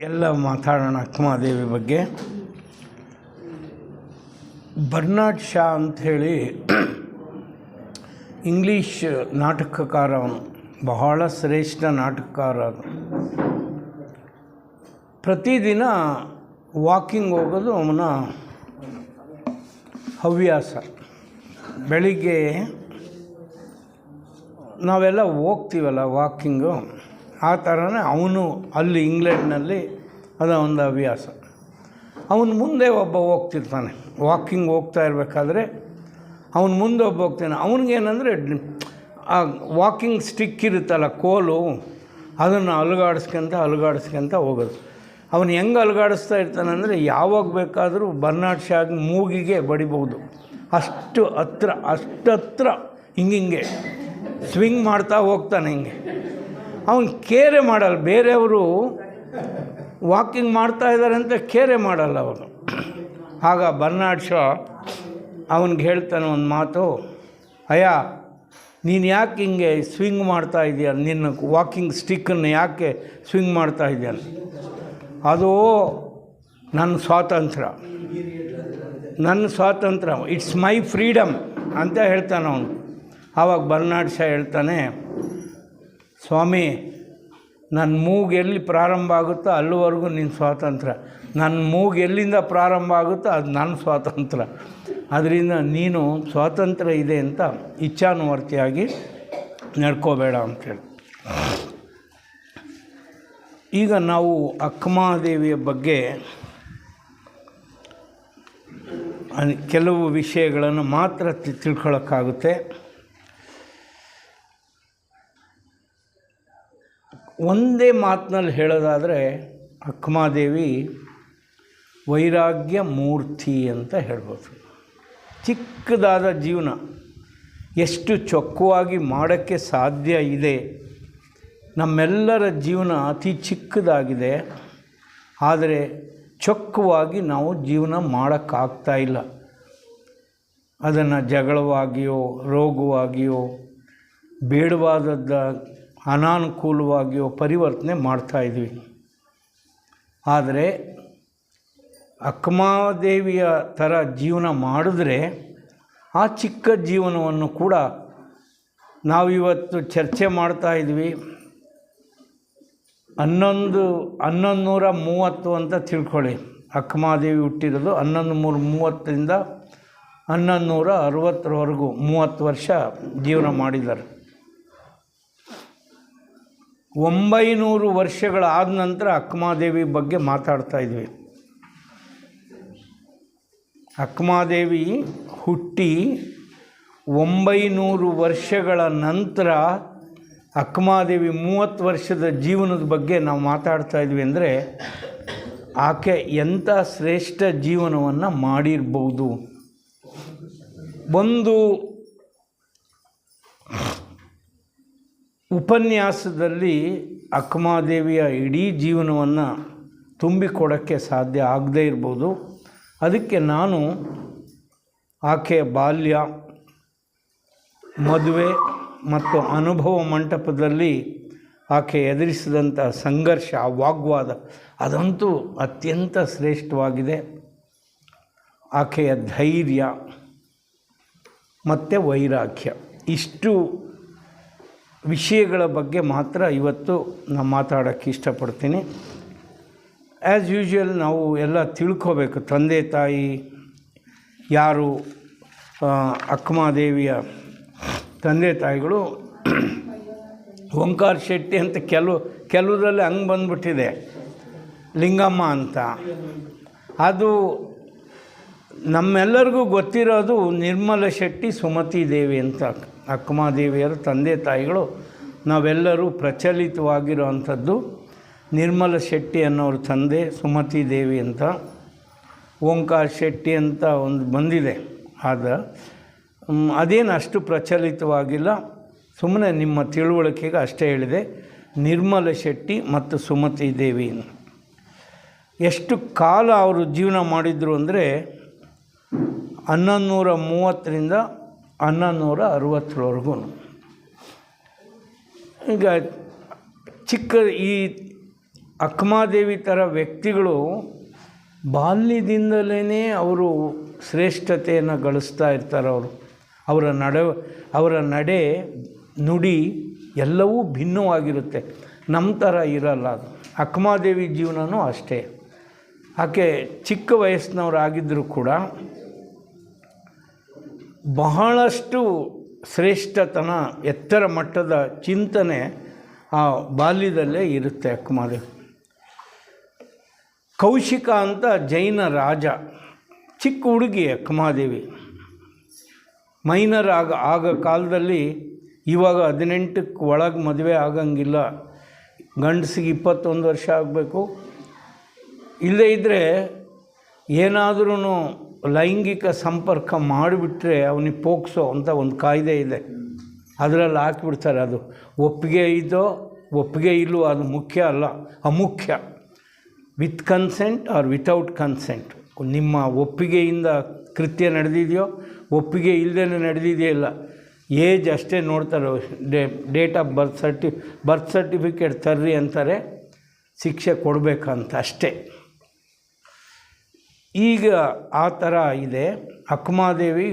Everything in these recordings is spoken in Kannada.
ಎಲ್ಲ ಮಾತಾಡೋಣ ಅಕ್ಕಮಹಾದೇವಿ ಬಗ್ಗೆ. ಬರ್ನಾರ್ಡ್ ಶಾ ಅಂಥೇಳಿ ಇಂಗ್ಲೀಷ್ ನಾಟಕಕಾರ, ಅವನು ಬಹಳ ಶ್ರೇಷ್ಠ ನಾಟಕಕಾರ. ಪ್ರತಿದಿನ ವಾಕಿಂಗ್ ಹೋಗೋದು ಅವನ ಹವ್ಯಾಸ. ಬೆಳಿಗ್ಗೆ ನಾವೆಲ್ಲ ಹೋಗ್ತೀವಲ್ಲ ವಾಕಿಂಗು, ಆ ಥರನೇ ಅವನು ಅಲ್ಲಿ ಇಂಗ್ಲೆಂಡ್ನಲ್ಲಿ ಅದು ಒಂದು ಹವ್ಯಾಸ. ಅವನು ಮುಂದೆ ಒಬ್ಬ ಹೋಗ್ತಿರ್ತಾನೆ, ವಾಕಿಂಗ್ ಹೋಗ್ತಾ ಇರಬೇಕಾದ್ರೆ ಅವನು ಮುಂದೆ ಒಬ್ಬ ಹೋಗ್ತಾನೆ. ಅವನಿಗೇನೆಂದರೆ ಆ ವಾಕಿಂಗ್ ಸ್ಟಿಕ್ ಇರುತ್ತಲ್ಲ, ಕೋಲು, ಅದನ್ನು ಅಲುಗಾಡಿಸ್ಕೊಂತ ಹೋಗೋದು. ಅವನು ಹೆಂಗೆ ಅಲುಗಾಡಿಸ್ತಾ ಇರ್ತಾನೆ ಅಂದರೆ, ಯಾವಾಗ ಬೇಕಾದರೂ ಬರ್ನಾರ್ಡ್ ಶಾಗ್ ಮೂಗಿಗೆ ಬಡಿಬೋದು, ಅಷ್ಟು ಹತ್ರ ಹಿಂಗೆ ಸ್ವಿಂಗ್ ಮಾಡ್ತಾ ಹೋಗ್ತಾನೆ. ಹಿಂಗೆ ಅವನು ಕೇರೆ ಮಾಡಲ್ಲ, ಬೇರೆಯವರು ವಾಕಿಂಗ್ ಮಾಡ್ತಾ ಇದ್ದಾರೆ ಅಂತ ಕೇರೆ ಮಾಡಲ್ಲ ಅವನು. ಆಗ ಬರ್ನಾರ್ಡ್ ಶಾ ಅವನಿಗೆ ಹೇಳ್ತಾನೆ ಒಂದು ಮಾತು, ಅಯ್ಯ ನೀನು ಯಾಕೆ ಹಿಂಗೆ ಸ್ವಿಂಗ್ ಮಾಡ್ತಾ ಇದೆಯಾ, ನಿನ್ನ ವಾಕಿಂಗ್ ಸ್ಟಿಕ್ಕನ್ನು ಯಾಕೆ ಸ್ವಿಂಗ್ ಮಾಡ್ತಾ ಇದೆಯಾ? ಅದು ನನ್ನ ಸ್ವಾತಂತ್ರ್ಯ, ಇಟ್ಸ್ ಮೈ ಫ್ರೀಡಮ್ ಅಂತ ಹೇಳ್ತಾನೆ ಅವನು. ಆವಾಗ ಬರ್ನಾರ್ಡ್ ಶಾ ಹೇಳ್ತಾನೆ, ಸ್ವಾಮಿ, ನನ್ನ ಮೂಗು ಎಲ್ಲಿ ಪ್ರಾರಂಭ ಆಗುತ್ತೋ ಅಲ್ಲಿವರೆಗೂ ನಿನ್ನ ಸ್ವಾತಂತ್ರ್ಯ, ನನ್ನ ಮೂಗು ಎಲ್ಲಿಂದ ಪ್ರಾರಂಭ ಆಗುತ್ತೋ ಅದು ನನ್ನ ಸ್ವಾತಂತ್ರ್ಯ. ಅದರಿಂದ ನೀನು ಸ್ವಾತಂತ್ರ್ಯ ಇದೆ ಅಂತ ಇಚ್ಛಾನುವರ್ತಿಯಾಗಿ ನಡ್ಕೋಬೇಡ ಅಂತೇಳಿ. ಈಗ ನಾವು ಅಕ್ಕಮಹಾದೇವಿಯ ಬಗ್ಗೆ ಕೆಲವು ವಿಷಯಗಳನ್ನು ಮಾತ್ರ ತಿಳ್ಕೊಳ್ಳೋಕ್ಕಾಗುತ್ತೆ. ಒಂದೇ ಮಾತಿನಲ್ಲಿ ಹೇಳೋದಾದರೆ ಅಕ್ಕಮಹಾದೇವಿ ವೈರಾಗ್ಯ ಮೂರ್ತಿ ಅಂತ ಹೇಳ್ಬೋದು. ಚಿಕ್ಕದಾದ ಜೀವನ ಎಷ್ಟು ಚೊಕ್ಕವಾಗಿ ಮಾಡೋಕ್ಕೆ ಸಾಧ್ಯ ಇದೆ. ನಮ್ಮೆಲ್ಲರ ಜೀವನ ಅತಿ ಚಿಕ್ಕದಾಗಿದೆ, ಆದರೆ ಚೊಕ್ಕವಾಗಿ ನಾವು ಜೀವನ ಮಾಡೋಕ್ಕಾಗ್ತಾಯಿಲ್ಲ. ಅದನ್ನು ಜಗಳವಾಗಿಯೋ, ರೋಗವಾಗಿಯೋ, ಬೇಡವಾದದ್ದ ಅನಾನುಕೂಲವಾಗಿಯೋ ಪರಿವರ್ತನೆ ಮಾಡ್ತಾಯಿದ್ವಿ. ಆದರೆ ಅಕ್ಕಮಹಾದೇವಿಯ ಥರ ಜೀವನ ಮಾಡಿದ್ರೆ ಆ ಚಿಕ್ಕ ಜೀವನವನ್ನು ಕೂಡ ನಾವಿವತ್ತು ಚರ್ಚೆ ಮಾಡ್ತಾಯಿದ್ವಿ. 1130 ಅಂತ ತಿಳ್ಕೊಳ್ಳಿ. ಅಕ್ಕಮಹಾದೇವಿ ಹುಟ್ಟಿರೋದು 1130ರಿಂದ 1160ರವರೆಗೂ 30 ವರ್ಷ ಜೀವನ ಮಾಡಿದ್ದಾರೆ. 900 ವರ್ಷಗಳಾದ ನಂತರ ಅಕ್ಕಮಹಾದೇವಿ ಬಗ್ಗೆ ಮಾತಾಡ್ತಾ ಇದ್ವಿ. ಅಕ್ಕಮಹಾದೇವಿ ಹುಟ್ಟಿ 900 ವರ್ಷಗಳ ನಂತರ ಅಕ್ಕಮಹಾದೇವಿ 30 ವರ್ಷದ ಜೀವನದ ಬಗ್ಗೆ ನಾವು ಮಾತಾಡ್ತಾ ಇದ್ವಿ. ಅಂದರೆ ಆಕೆ ಎಂಥ ಶ್ರೇಷ್ಠ ಜೀವನವನ್ನು ಮಾಡಿರ್ಬೋದು. ಒಂದು ಉಪನ್ಯಾಸದಲ್ಲಿ ಅಕ್ಕಮಹಾದೇವಿಯ ಇಡೀ ಜೀವನವನ್ನು ತುಂಬಿಕೊಡೋಕ್ಕೆ ಸಾಧ್ಯ ಆಗದೇ ಇರ್ಬೋದು. ಅದಕ್ಕೆ ನಾನು ಆಕೆಯ ಬಾಲ್ಯ, ಮದುವೆ ಮತ್ತು ಅನುಭವ ಮಂಟಪದಲ್ಲಿ ಆಕೆ ಎದುರಿಸಿದಂಥ ಸಂಘರ್ಷ, ವಾಗ್ವಾದ, ಅದಂತೂ ಅತ್ಯಂತ ಶ್ರೇಷ್ಠವಾಗಿದೆ. ಆಕೆಯ ಧೈರ್ಯ ಮತ್ತು ವೈರಾಗ್ಯ, ಇಷ್ಟು ವಿಷಯಗಳ ಬಗ್ಗೆ ಮಾತ್ರ ಇವತ್ತು ನಾನು ಮಾತಾಡೋಕ್ಕೆ ಇಷ್ಟಪಡ್ತೀನಿ. ಆ್ಯಸ್ ಯೂಶ್ವಲ್ ನಾವು ಎಲ್ಲ ತಿಳ್ಕೋಬೇಕು. ತಂದೆ ತಾಯಿ ಯಾರು, ಅಕ್ಕಮಹಾದೇವಿಯ ತಂದೆ ತಾಯಿಗಳು ಓಂಕಾರ ಶೆಟ್ಟಿ ಅಂತ ಕೆಲವರಲ್ಲಿ ಹಂಗೆ ಬಂದುಬಿಟ್ಟಿದೆ, ಲಿಂಗಮ್ಮ ಅಂತ. ಅದು ನಮ್ಮೆಲ್ಲರಿಗೂ ಗೊತ್ತಿರೋದು ನಿರ್ಮಲ ಶೆಟ್ಟಿ, ಸುಮತಿ ದೇವಿ ಅಂತ ಅಕ್ಕಮಹಾದೇವಿಯರ ತಂದೆ ತಾಯಿಗಳು. ನಾವೆಲ್ಲರೂ ಪ್ರಚಲಿತವಾಗಿರೋ ಅಂಥದ್ದು ನಿರ್ಮಲ ಶೆಟ್ಟಿ ಅನ್ನೋರ ತಂದೆ ಸುಮತಿ ದೇವಿ ಅಂತ. ಓಂಕಾರ ಶೆಟ್ಟಿ ಅಂತ ಒಂದು ಬಂದಿದೆ, ಅದೇನು ಅಷ್ಟು ಪ್ರಚಲಿತವಾಗಿಲ್ಲ. ಸುಮ್ಮನೆ ನಿಮ್ಮ ತಿಳುವಳಿಕೆಗೆ ಅಷ್ಟೇ ಹೇಳಿದೆ. ನಿರ್ಮಲ ಶೆಟ್ಟಿ ಮತ್ತು ಸುಮತಿ ದೇವಿ ಎಷ್ಟು ಕಾಲ ಅವರು ಜೀವನ ಮಾಡಿದರು ಅಂದರೆ 1130ರಿಂದ 1160ರವರೆಗೂ. ಈಗ ಈ ಅಕ್ಕಮಹಾದೇವಿ ಥರ ವ್ಯಕ್ತಿಗಳು ಬಾಲ್ಯದಿಂದಲೇ ಅವರು ಶ್ರೇಷ್ಠತೆಯನ್ನು ಗಳಿಸ್ತಾ ಇರ್ತಾರೆ. ಅವರ ನಡೆ ನುಡಿ ಎಲ್ಲವೂ ಭಿನ್ನವಾಗಿರುತ್ತೆ, ನಮ್ಮ ಥರ ಇರಲ್ಲ. ಅದು ಅಕ್ಕಮಹಾದೇವಿ ಜೀವನವೂ ಅಷ್ಟೇ. ಆಕೆ ಚಿಕ್ಕ ವಯಸ್ಸಿನವರಾಗಿದ್ದರೂ ಕೂಡ ಬಹಳಷ್ಟು ಶ್ರೇಷ್ಠತನ, ಎತ್ತರ ಮಟ್ಟದ ಚಿಂತನೆ ಆ ಬಾಲ್ಯದಲ್ಲೇ ಇರುತ್ತೆ ಅಕ್ಕಮಹಾದೇವಿ. ಕೌಶಿಕ ಅಂತ ಜೈನ ರಾಜ, ಚಿಕ್ಕ ಹುಡುಗಿ ಅಕ್ಕಮಹಾದೇವಿ, ಮೈನರ್ ಆಗ ಕಾಲದಲ್ಲಿ. ಇವಾಗ 18ಕ್ಕೆ ಒಳಗೆ ಮದುವೆ ಆಗಂಗಿಲ್ಲ, ಗಂಡಸಿಗೆ 21 ವರ್ಷ ಆಗಬೇಕು. ಇಲ್ಲದೇ ಇದ್ದರೆ ಏನಾದ್ರೂ ಲೈಂಗಿಕ ಸಂಪರ್ಕ ಮಾಡಿಬಿಟ್ರೆ ಅವನಿಗೆ ಪೋಕ್ಸೋ ಅಂತ ಒಂದು ಕಾಯ್ದೆ ಇದೆ, ಅದರಲ್ಲಿ ಹಾಕಿಬಿಡ್ತಾರೆ. ಅದು ಒಪ್ಪಿಗೆ ಒಪ್ಪಿಗೆ ಇಲ್ಲವೋ ಅದು ಮುಖ್ಯ ಅಲ್ಲ, ಅಮುಖ್ಯ. With consent or without consent, ನಿಮ್ಮ ಒಪ್ಪಿಗೆಯಿಂದ ಕೃತ್ಯ ನಡೆದಿದೆಯೋ, ಒಪ್ಪಿಗೆ ಇಲ್ಲದೇ ನಡೆದಿದೆಯೋ ಇಲ್ಲ, ಏಜ್ ಅಷ್ಟೇ ನೋಡ್ತಾರೆ. ಡೇಟ್ ಆಫ್ ಬರ್ತ್ ಸರ್ಟಿಫಿಕೇಟ್ ತರ್ರಿ ಅಂತಾರೆ, ಶಿಕ್ಷೆ ಕೊಡಬೇಕಂತ ಅಷ್ಟೇ. ಈಗ ಆ ಥರ ಇದೆ. ಅಕ್ಕಮಹಾದೇವಿ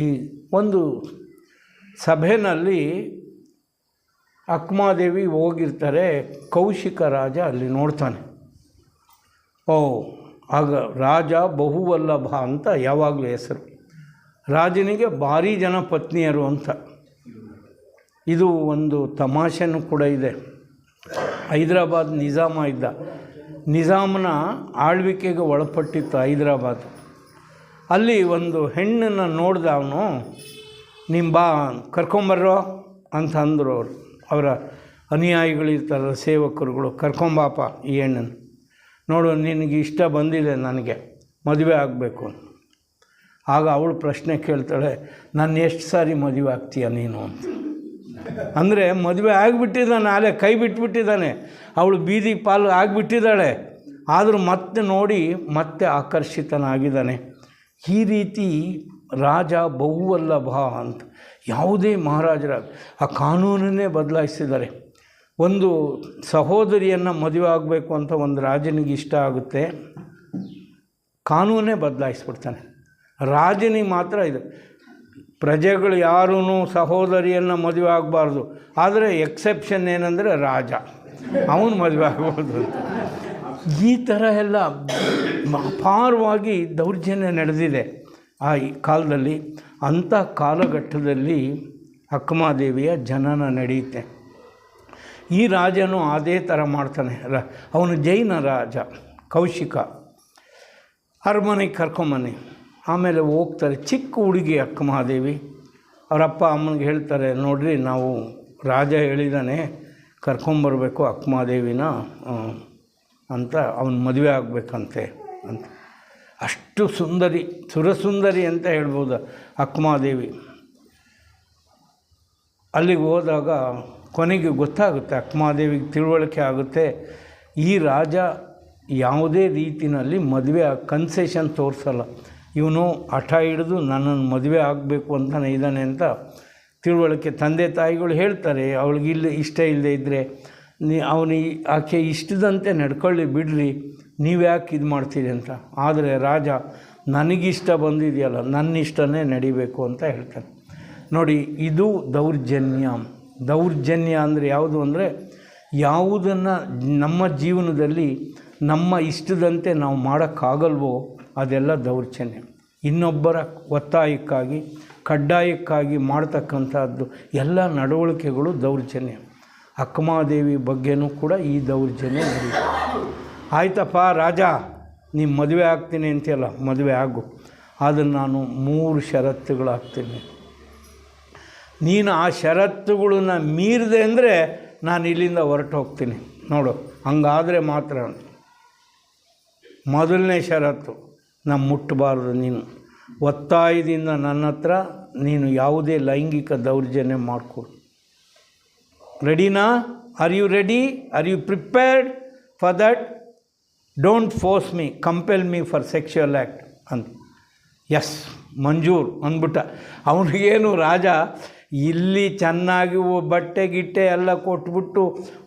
ಈ ಒಂದು ಸಭೆಯಲ್ಲಿ ಅಕ್ಕಮಹಾದೇವಿ ಹೋಗಿರ್ತಾರೆ. ಕೌಶಿಕ ರಾಜ ಅಲ್ಲಿ ನೋಡ್ತಾನೆ. ಆಗ ರಾಜ ಬಹುವಲ್ಲಭ ಅಂತ ಯಾವಾಗಲೂ ಹೆಸರು. ರಾಜನಿಗೆ ಭಾರಿ ಜನ ಪತ್ನಿಯರು ಅಂತ. ಇದು ಒಂದು ತಮಾಷೆನೂ ಕೂಡ ಇದೆ. ಹೈದರಾಬಾದ್ ನಿಜಾಮ ಇದ್ದ, ನಿಜಾಮನ ಆಳ್ವಿಕೆಗೆ ಒಳಪಟ್ಟಿತ್ತು ಹೈದರಾಬಾದ್. ಅಲ್ಲಿ ಒಂದು ಹೆಣ್ಣನ್ನು ನೋಡ್ದ ಅವನು. ನಿಮ್ಮ ಬಾ ಕರ್ಕೊಂಬರ್ರೋ ಅಂತ ಅಂದರು ಅವರು. ಅವರ ಅನುಯಾಯಿಗಳಿರ್ತಾರಲ್ಲ, ಸೇವಕರುಗಳು, ಕರ್ಕೊಂಬಾಪ ಈ ಹೆಣ್ಣನ್ನು. ನೋಡು, ನಿನಗೆ ಇಷ್ಟ ಬಂದಿದೆ, ನನಗೆ ಮದುವೆ ಆಗಬೇಕು. ಆಗ ಅವಳು ಪ್ರಶ್ನೆ ಕೇಳ್ತಾಳೆ, ನಾನು ಎಷ್ಟು ಸಾರಿ ಮದುವೆ ಆಗ್ತೀಯ ನೀನು ಅಂತ. ಅಂದರೆ ಮದುವೆ ಆಗಿಬಿಟ್ಟಿದ್ದಾನೆ, ಆಲೇ ಕೈ ಬಿಟ್ಬಿಟ್ಟಿದ್ದಾನೆ, ಅವಳು ಬೀದಿ ಪಾಲು ಆಗಿಬಿಟ್ಟಿದ್ದಾಳೆ. ಆದರೂ ಮತ್ತೆ ನೋಡಿ ಮತ್ತೆ ಆಕರ್ಷಿತನಾಗಿದ್ದಾನೆ. ಈ ರೀತಿ ರಾಜ ಬಹುವಲ್ಲಭ ಅಂತ ಯಾವುದೇ ಮಹಾರಾಜರ ಆ ಕಾನೂನನ್ನೇ ಬದಲಾಯಿಸಿದ್ದಾರೆ. ಒಂದು ಸಹೋದರಿಯನ್ನು ಮದುವೆ ಆಗಬೇಕು ಅಂತ ಒಂದು ರಾಜನಿಗೆ ಇಷ್ಟ ಆಗುತ್ತೆ, ಕಾನೂನೇ ಬದಲಾಯಿಸ್ಬಿಡ್ತಾನೆ. ರಾಜನಿಗೆ ಮಾತ್ರ ಇದು, ಪ್ರಜೆಗಳು ಯಾರೂ ಸಹೋದರಿಯನ್ನು ಮದುವೆ ಆಗಬಾರ್ದು. ಆದರೆ ಎಕ್ಸೆಪ್ಷನ್ ಏನಂದರೆ ರಾಜ, ಅವನು ಮದುವೆ ಆಗ್ಬೋದು ಅಂತ. ಈ ಥರ ಎಲ್ಲ ಅಪಾರವಾಗಿ ದೌರ್ಜನ್ಯ ನಡೆದಿದೆ ಆ ಕಾಲದಲ್ಲಿ. ಅಂಥ ಕಾಲಘಟ್ಟದಲ್ಲಿ ಅಕ್ಕಮಹಾದೇವಿಯ ಜನನ ನಡೆಯುತ್ತೆ. ಈ ರಾಜನು ಅದೇ ಥರ ಮಾಡ್ತಾನೆ. ಅವನು ಜೈನ ರಾಜ ಕೌಶಿಕ. ಅರಮನೆಗೆ ಕರ್ಕೊಂಬನ್ನಿ. ಆಮೇಲೆ ಹೋಗ್ತಾರೆ. ಚಿಕ್ಕ ಹುಡುಗಿ ಅಕ್ಕಮಹಾದೇವಿ. ಅವರಪ್ಪ ಅಮ್ಮನಿಗೆ ಹೇಳ್ತಾರೆ, ನೋಡ್ರಿ ನಾವು ರಾಜ ಹೇಳಿದ್ದಾನೆ ಕರ್ಕೊಂಬರ್ಬೇಕು ಅಕ್ಕಮಹಾದೇವಿನ ಅಂತ, ಅವನ ಮದುವೆ ಆಗಬೇಕಂತೆ ಅಂತ. ಅಷ್ಟು ಸುಂದರಿ, ಸುರಸುಂದರಿ ಅಂತ ಹೇಳ್ಬೋದು ಅಕ್ಕಮಹಾದೇವಿ. ಅಲ್ಲಿಗೆ ಹೋದಾಗ ಕೊನೆಗೆ ಗೊತ್ತಾಗುತ್ತೆ, ಅಕ್ಕಮಹಾದೇವಿಗೆ ತಿಳುವಳಿಕೆ ಆಗುತ್ತೆ, ಈ ರಾಜ ಯಾವುದೇ ರೀತಿಯಲ್ಲಿ ಮದುವೆ ಕನ್ಸೆಷನ್ ತೋರಿಸಲ್ಲ. ಇವನು ಹಠ ಹಿಡಿದು ನನ್ನನ್ನು ಮದುವೆ ಆಗಬೇಕು ಅಂತಲೇ ಇದ್ದಾನೆ ಅಂತ ತಿಳುವಳಿಕೆ. ತಂದೆ ತಾಯಿಗಳು ಹೇಳ್ತಾರೆ, ಅವಳಿಗೆ ಇಷ್ಟ ಇಲ್ಲದೆ ಇದ್ದರೆ ಆಕೆ ಇಷ್ಟದಂತೆ ನಡ್ಕೊಳ್ಳಿ ಬಿಡ್ರಿ, ನೀವು ಯಾಕೆ ಇದು ಮಾಡ್ತೀರಿ ಅಂತ. ಆದರೆ ರಾಜ ನನಗಿಷ್ಟ ಬಂದಿದೆಯಲ್ಲ, ನನ್ನ ಇಷ್ಟನೇ ನಡಿಬೇಕು ಅಂತ ಹೇಳ್ತಾನೆ. ನೋಡಿ, ಇದು ದೌರ್ಜನ್ಯ. ದೌರ್ಜನ್ಯ ಅಂದರೆ ಯಾವುದು ಅಂದರೆ, ಯಾವುದನ್ನು ನಮ್ಮ ಜೀವನದಲ್ಲಿ ನಮ್ಮ ಇಷ್ಟದಂತೆ ನಾವು ಮಾಡೋಕ್ಕಾಗಲ್ವೋ ಅದೆಲ್ಲ ದೌರ್ಜನ್ಯ. ಇನ್ನೊಬ್ಬರ ಒತ್ತಾಯಕ್ಕಾಗಿ ಕಡ್ಡಾಯಕ್ಕಾಗಿ ಮಾಡ್ತಕ್ಕಂಥದ್ದು ಎಲ್ಲ ನಡವಳಿಕೆಗಳು ದೌರ್ಜನ್ಯ. ಅಕ್ಕಮಹಾದೇವಿ ಬಗ್ಗೆನೂ ಕೂಡ ಈ ದೌರ್ಜನ್ಯ ನಡೆಯುತ್ತೆ. ಆಯ್ತಪ್ಪ ರಾಜ, ನೀನು ಮದುವೆ ಆಗ್ತೀನಿ ಅಂತೆಲ್ಲ, ಮದುವೆ ಆಗು, ಆದರೆ ನಾನು 3 ಷರತ್ತುಗಳು ಹಾಕ್ತೀನಿ. ನೀನು ಆ ಷರತ್ತುಗಳನ್ನ ಮೀರಿದೆ ಅಂದರೆ ನಾನು ಇಲ್ಲಿಂದ ಹೊರಟು ಹೋಗ್ತೀನಿ. ನೋಡು, ಹಂಗಾದರೆ ಮಾತ್ರ. ಮೊದಲನೇ ಷರತ್ತು, ನಾನು ಮುಟ್ಟಬಾರ್ದು. ನೀನು ಒತ್ತಾಯದಿಂದ ನನ್ನ ಹತ್ರ ನೀನು ಯಾವುದೇ ಲೈಂಗಿಕ ದೌರ್ಜನ್ಯ ಮಾಡಿಕೊಡು. ರೆಡಿನಾ? Are you ready? Are you prepared for that? Don't force me, compel me for sexual act ಅಂತ. ಎಸ್, ಮಂಜೂರ್ ಅಂದ್ಬಿಟ್ಟ. ಅವನಿಗೇನು ರಾಜ ಇಲ್ಲಿ ಚೆನ್ನಾಗಿ ಬಟ್ಟೆ ಗಿಟ್ಟೆ ಎಲ್ಲ ಕೊಟ್ಬಿಟ್ಟು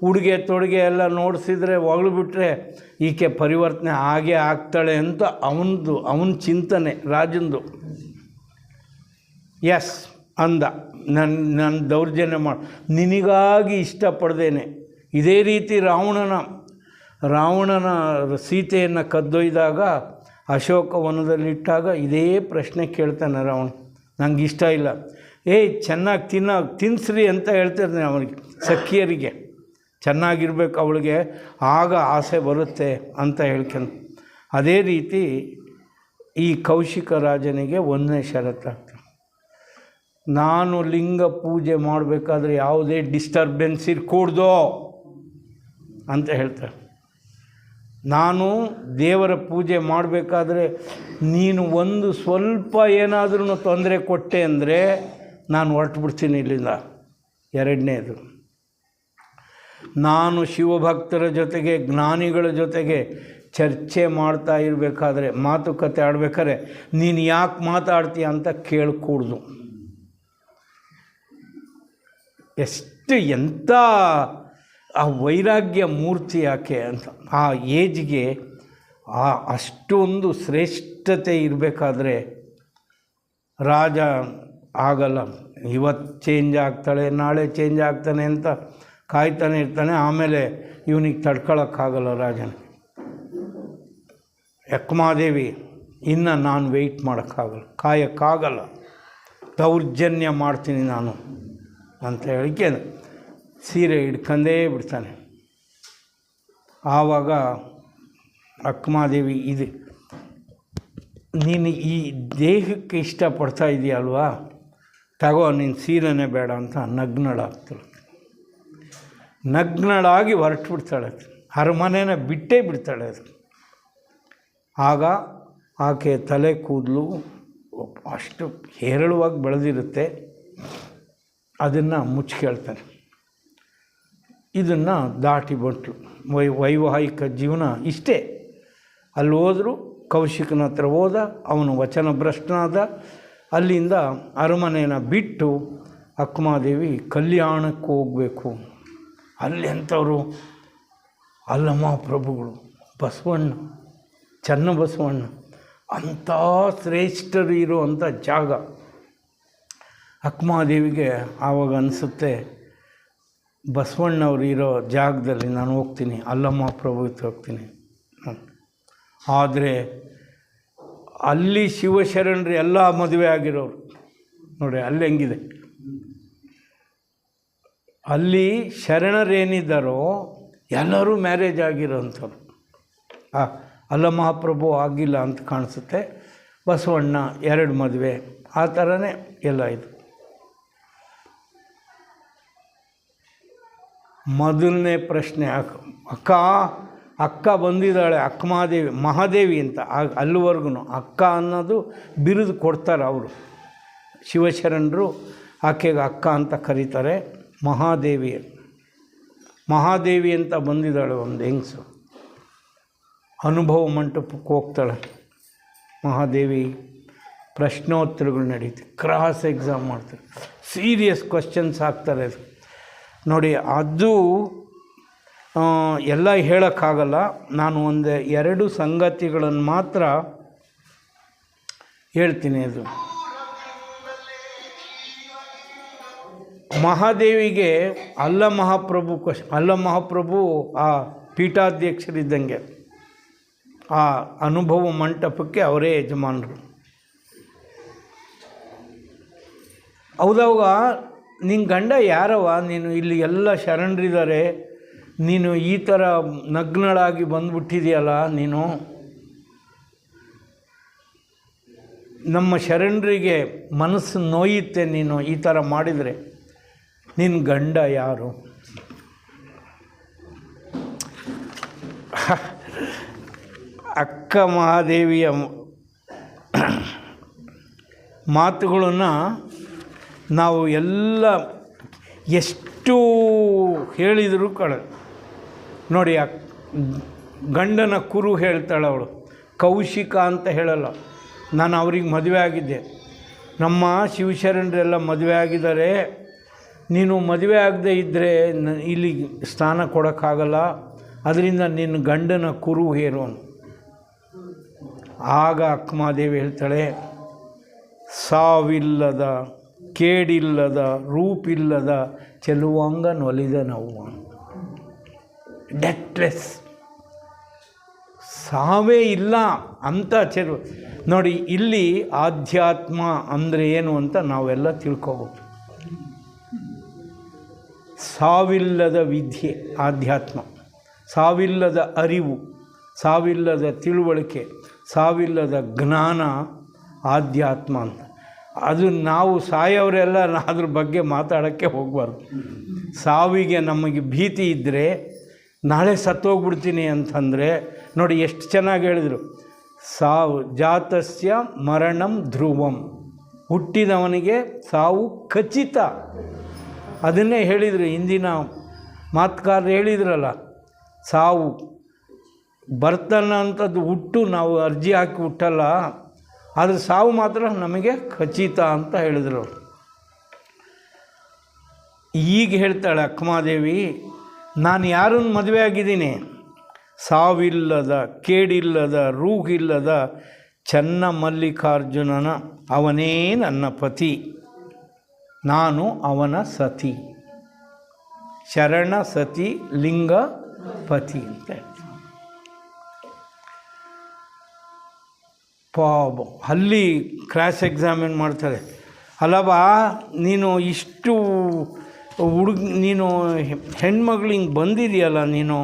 ಉಡುಗೆ ತೊಡುಗೆ ಎಲ್ಲ ನೋಡಿಸಿದ್ರೆ ಹೊಗಳ್ಬಿಟ್ರೆ ಈಕೆ ಪರಿವರ್ತನೆ ಆಗೇ ಆಗ್ತಾಳೆ ಅಂತ ಅವನ ಚಿಂತನೆ ರಾಜಂದು. ಎಸ್ ಅಂದ, ನನ್ನ ದೌರ್ಜನ್ಯ ಮಾಡಿ ನಿನಗಾಗಿ ಇಷ್ಟಪಡ್ದೇನೆ. ಇದೇ ರೀತಿ ರಾವಣನ ಸೀತೆಯನ್ನು ಕದ್ದೊಯ್ದಾಗ ಅಶೋಕವನದಲ್ಲಿಟ್ಟಾಗ ಇದೇ ಪ್ರಶ್ನೆ ಕೇಳ್ತಾನೆ ರಾವಣ, ನಂಗೆ ಇಷ್ಟ ಇಲ್ಲ, ಚೆನ್ನಾಗಿ ತಿನ್ನಿಸ್ರಿ ಅಂತ ಹೇಳ್ತಿರ್ತಾನೆ ಅವನಿಗೆ, ಸಖಿಯರಿಗೆ ಚೆನ್ನಾಗಿರ್ಬೇಕು ಅವಳಿಗೆ, ಆಗ ಆಸೆ ಬರುತ್ತೆ ಅಂತ ಹೇಳ್ಕೊಂಡು. ಅದೇ ರೀತಿ ಈ ಕೌಶಿಕ ರಾಜನಿಗೆ ಒಂದನೇ ಷರತ್ತಾಗ್ತದೆ, ನಾನು ಲಿಂಗ ಪೂಜೆ ಮಾಡಬೇಕಾದ್ರೆ ಯಾವುದೇ ಡಿಸ್ಟರ್ಬೆನ್ಸ್ ಇರಕೂಡ್ದು ಅಂತ ಹೇಳ್ತಾರೆ. ನಾನು ದೇವರ ಪೂಜೆ ಮಾಡಬೇಕಾದ್ರೆ ನೀನು ಒಂದು ಸ್ವಲ್ಪ ಏನಾದ್ರೂ ತೊಂದರೆ ಕೊಟ್ಟೆ ಅಂದರೆ ನಾನು ಹೊರಟುಬಿಡ್ತೀನಿ ಇಲ್ಲಿಂದ. ಎರಡನೇದು, ನಾನು ಶಿವಭಕ್ತರ ಜೊತೆಗೆ ಜ್ಞಾನಿಗಳ ಜೊತೆಗೆ ಚರ್ಚೆ ಮಾಡ್ತಾ ಇರಬೇಕಾದ್ರೆ, ಮಾತುಕತೆ ಆಡಬೇಕಾದ್ರೆ ನೀನು ಯಾಕೆ ಮಾತಾಡ್ತೀಯ ಅಂತ ಕೇಳಕೂಡ್ದು. ಎಂಥ ಆ ವೈರಾಗ್ಯ ಮೂರ್ತಿ ಯಾಕೆ ಅಂತ. ಆ ಏಜ್ಗೆ ಅಷ್ಟೊಂದು ಶ್ರೇಷ್ಠತೆ ಇರಬೇಕಾದ್ರೆ ರಾಜ ಆಗಲ್ಲ. ಇವತ್ತು ಚೇಂಜ್ ಆಗ್ತಾಳೆ, ನಾಳೆ ಚೇಂಜ್ ಆಗ್ತಾನೆ ಅಂತ ಕಾಯ್ತಾನೆ ಇರ್ತಾನೆ. ಆಮೇಲೆ ಇವನಿಗೆ ತಡ್ಕೊಳಕ್ಕಾಗಲ್ಲ ರಾಜನ. ಯಕ್ಮಾದೇವಿ ಇನ್ನು ನಾನು ವೆಯ್ಟ್ ಮಾಡೋಕ್ಕಾಗಲ್ಲ, ಕಾಯೋಕ್ಕಾಗಲ್ಲ, ದೌರ್ಜನ್ಯ ಮಾಡ್ತೀನಿ ನಾನು ಅಂತ ಹೇಳಿಕೆ ಸೀರೆ ಹಿಡ್ಕಂಡೇ ಬಿಡ್ತಾನೆ. ಆವಾಗ ಅಕ್ಕಮಾದೇವಿ, ಇದು ನೀನು ಈ ದೇಹಕ್ಕೆ ಇಷ್ಟಪಡ್ತಾ ಇದೆಯಲ್ವಾ, ತಗೋ ನಿನ್ನ ಸೀರೆನೇ ಬೇಡ ಅಂತ ನಗ್ನಳಾಗ್ತಾಳೆ. ನಗ್ನಳಾಗಿ ಹೊರಟುಬಿಡ್ತಾಳೆ, ಅರಮನೆನ ಬಿಟ್ಟೇ ಬಿಡ್ತಾಳೆ ಅದು. ಆಗ ಆಕೆ ತಲೆ ಕೂದಲು ಅಷ್ಟು ಹೇರಳವಾಗಿ ಬೆಳೆದಿರುತ್ತೆ, ಅದನ್ನು ಮುಚ್ಚಿಕೇಳ್ತಾನೆ. ಇದನ್ನು ದಾಟಿ ಬಂತು. ವೈವಾಹಿಕ ಜೀವನ ಇಷ್ಟೇ. ಅಲ್ಲಿ ಹೋದರೂ ಕೌಶಿಕನ ಹತ್ರ ಹೋದ, ಅವನು ವಚನಭ್ರಷ್ಟನಾದ. ಅಲ್ಲಿಂದ ಅರಮನೆಯನ್ನು ಬಿಟ್ಟು ಅಕ್ಕಮಾದೇವಿ ಕಲ್ಯಾಣಕ್ಕೆ ಹೋಗಬೇಕು. ಅಲ್ಲಿ ಅಂಥವರು ಅಲ್ಲಮ್ಮ ಪ್ರಭುಗಳು, ಬಸವಣ್ಣ, ಚನ್ನಬಸವಣ್ಣ, ಅಂಥ ಶ್ರೇಷ್ಠರು ಇರುವಂಥ ಜಾಗ. ಅಕ್ಕಮಾದೇವಿಗೆ ಆವಾಗ ಅನಿಸುತ್ತೆ, ಬಸವಣ್ಣವ್ರು ಇರೋ ಜಾಗದಲ್ಲಿ ನಾನು ಹೋಗ್ತೀನಿ, ಅಲ್ಲಮ್ಮ ಪ್ರಭು ಹೋಗ್ತೀನಿ. ಆದರೆ ಅಲ್ಲಿ ಶಿವಶರಣರು ಎಲ್ಲ ಮದುವೆ ಆಗಿರೋರು ನೋಡಿ, ಅಲ್ಲಿ ಹೆಂಗಿದೆ. ಅಲ್ಲಿ ಶರಣರೇನಿದ್ದಾರೋ ಎಲ್ಲರೂ ಮ್ಯಾರೇಜ್ ಆಗಿರೋಂಥವ್ರು. ಅಲ್ಲಮಹಾಪ್ರಭು ಆಗಿಲ್ಲ ಅಂತ ಕಾಣಿಸುತ್ತೆ. ಬಸವಣ್ಣ 2 ಮದುವೆ, ಆ ಥರನೇ ಎಲ್ಲ ಇದು. ಮೊದಲನೇ ಪ್ರಶ್ನೆ, ಅಕ್ಕ ಬಂದಿದ್ದಾಳೆ, ಅಕ್ಕಮಾದೇವಿ, ಮಹಾದೇವಿ ಅಂತ. ಅಲ್ಲಿವರೆಗೂ ಅಕ್ಕ ಅನ್ನೋದು ಬಿರುದು ಕೊಡ್ತಾರೆ ಅವರು, ಶಿವಶರಣರು ಆಕೆಗೆ ಅಕ್ಕ ಅಂತ ಕರೀತಾರೆ. ಮಹಾದೇವಿ ಅಂತ ಬಂದಿದ್ದಾಳೆ ಒಂದು ಹೆಂಗಸು. ಅನುಭವ ಮಂಟಪಕ್ಕೆ ಹೋಗ್ತಾಳೆ ಮಹಾದೇವಿ. ಪ್ರಶ್ನೋತ್ತರಗಳು ನಡೀತು, ಕ್ರಾಸ್ ಎಕ್ಸಾಮ್ ಮಾಡ್ತಾರೆ, ಸೀರಿಯಸ್ ಕ್ವಶನ್ಸ್ ಹಾಕ್ತಾರೆ. ನೋಡಿ, ಅದು ಎಲ್ಲ ಹೇಳೋಕ್ಕಾಗಲ್ಲ. ನಾನು 1-2 ಸಂಗತಿಗಳನ್ನು ಮಾತ್ರ ಹೇಳ್ತೀನಿ. ಅದು ಮಹಾದೇವಿಗೆ ಅಲ್ಲಮಹಾಪ್ರಭು ಆ ಪೀಠಾಧ್ಯಕ್ಷರಿದ್ದಂಗೆ, ಆ ಅನುಭವ ಮಂಟಪಕ್ಕೆ ಅವರೇ ಯಜಮಾನರು. ಹೌದವಾಗ ನಿನ್ನ ಗಂಡ ಯಾರವ, ನೀನು ಇಲ್ಲಿ ಎಲ್ಲ ಶರಣರಿದ್ದಾರೆ, ನೀನು ಈ ಥರ ನಗ್ನಳಾಗಿ ಬಂದುಬಿಟ್ಟಿದೆಯಲ್ಲ, ನೀನು ನಮ್ಮ ಶರಣರಿಗೆ ಮನಸ್ಸು ನೋಯುತ್ತೆ ನೀನು ಈ ಥರ ಮಾಡಿದರೆ. ನಿನ್ನ ಗಂಡ ಯಾರು? ಅಕ್ಕ ಮಹಾದೇವಿಯ ಮಾತುಗಳನ್ನು ನಾವು ಎಲ್ಲ ಎಷ್ಟು ಹೇಳಿದರೂ ನೋಡಿ, ಗಂಡನ ಕುರು ಹೇಳ್ತಾಳೆ ಅವಳು, ಕೌಶಿಕ ಅಂತ ಹೇಳಲ್ಲ. ನಾನು ಅವ್ರಿಗೆ ಮದುವೆ ಆಗಿದ್ದೆ, ನಮ್ಮ ಶಿವಶರಣರೆಲ್ಲ ಮದುವೆ ಆಗಿದ್ದಾರೆ, ನೀನು ಮದುವೆ ಆಗದೆ ಇದ್ದರೆ ಇಲ್ಲಿ ಸ್ಥಾನ ಕೊಡೋಕ್ಕಾಗಲ್ಲ, ಅದರಿಂದ ನಿನ್ನ ಗಂಡನ ಕುರು ಹೇರು. ಆಗ ಅಕ್ಕಮಹಾದೇವಿ ಹೇಳ್ತಾಳೆ, ಸಾವಿಲ್ಲದ ಕೇಡಿಲ್ಲದ ರೂಪಿಲ್ಲದ ಚೆಲುವಂಗ ನೊಲಿದ ನೋವು, ಡೆತ್ಲೆಸ್, ಸಾವೇ ಇಲ್ಲ ಅಂತ ನೋಡಿ. ಇಲ್ಲಿ ಆಧ್ಯಾತ್ಮ ಅಂದರೆ ಏನು ಅಂತ ನಾವೆಲ್ಲ ತಿಳ್ಕೋಬೋದು. ಸಾವಿಲ್ಲದ ವಿದ್ಯೆ ಆಧ್ಯಾತ್ಮ, ಸಾವಿಲ್ಲದ ಅರಿವು, ಸಾವಿಲ್ಲದ ತಿಳುವಳಿಕೆ, ಸಾವಿಲ್ಲದ ಜ್ಞಾನ ಆಧ್ಯಾತ್ಮ ಅಂತ. ಅದು ನಾವು ಸಾಯೋರೆಲ್ಲ ಅದ್ರ ಬಗ್ಗೆ ಮಾತಾಡೋಕ್ಕೆ ಹೋಗಬಾರ್ದು. ಸಾವಿಗೆ ನಮಗೆ ಭೀತಿ ಇದ್ದರೆ, ನಾಳೆ ಸತ್ತೋಗ್ಬಿಡ್ತೀನಿ ಅಂತಂದರೆ ನೋಡಿ ಎಷ್ಟು ಚೆನ್ನಾಗಿ ಹೇಳಿದರು. ಸಾವು ಜಾತಸ್ಯ ಮರಣಂ ಧ್ರುವಂ, ಹುಟ್ಟಿದವನಿಗೆ ಸಾವು ಖಚಿತ. ಅದನ್ನೇ ಹೇಳಿದರು ಹಿಂದಿನ ಮಾತುಗಾರರು ಹೇಳಿದ್ರಲ್ಲ, ಸಾವು ಬರ್ತಾನ ಅಂಥದ್ದು ಹುಟ್ಟು ನಾವು ಅರ್ಜಿ ಹಾಕಿ ಹುಟ್ಟಲ್ಲ, ಆದರೆ ಸಾವು ಮಾತ್ರ ನಮಗೆ ಖಚಿತ ಅಂತ ಹೇಳಿದರು. ಈಗ ಹೇಳ್ತಾಳೆ ಅಕ್ಕಮಹಾದೇವಿ, ನಾನು ಯಾರನ್ನು ಮದುವೆ ಆಗಿದ್ದೀನಿ? ಸಾವಿಲ್ಲದ ಕೇಡಿಲ್ಲದ ರೂಹಿಲ್ಲದ ಚನ್ನ ಮಲ್ಲಿಕಾರ್ಜುನನ, ಅವನೇ ನನ್ನ ಪತಿ, ನಾನು ಅವನ ಸತಿ, ಶರಣ ಸತಿ ಲಿಂಗ ಪತಿ ಅಂತ. ಅಲ್ಲಿ ಕ್ರಾಸ್ ಎಕ್ಸಾಮಿನ್ ಮಾಡ್ತಾರೆ. ಅಲ್ಲವಾ ನೀನು ಇಷ್ಟು ನೀನು ಹೆಣ್ಮಗಳು ಹಿಂಗೆ ಬಂದಿದೆಯಲ್ಲ, ನೀನು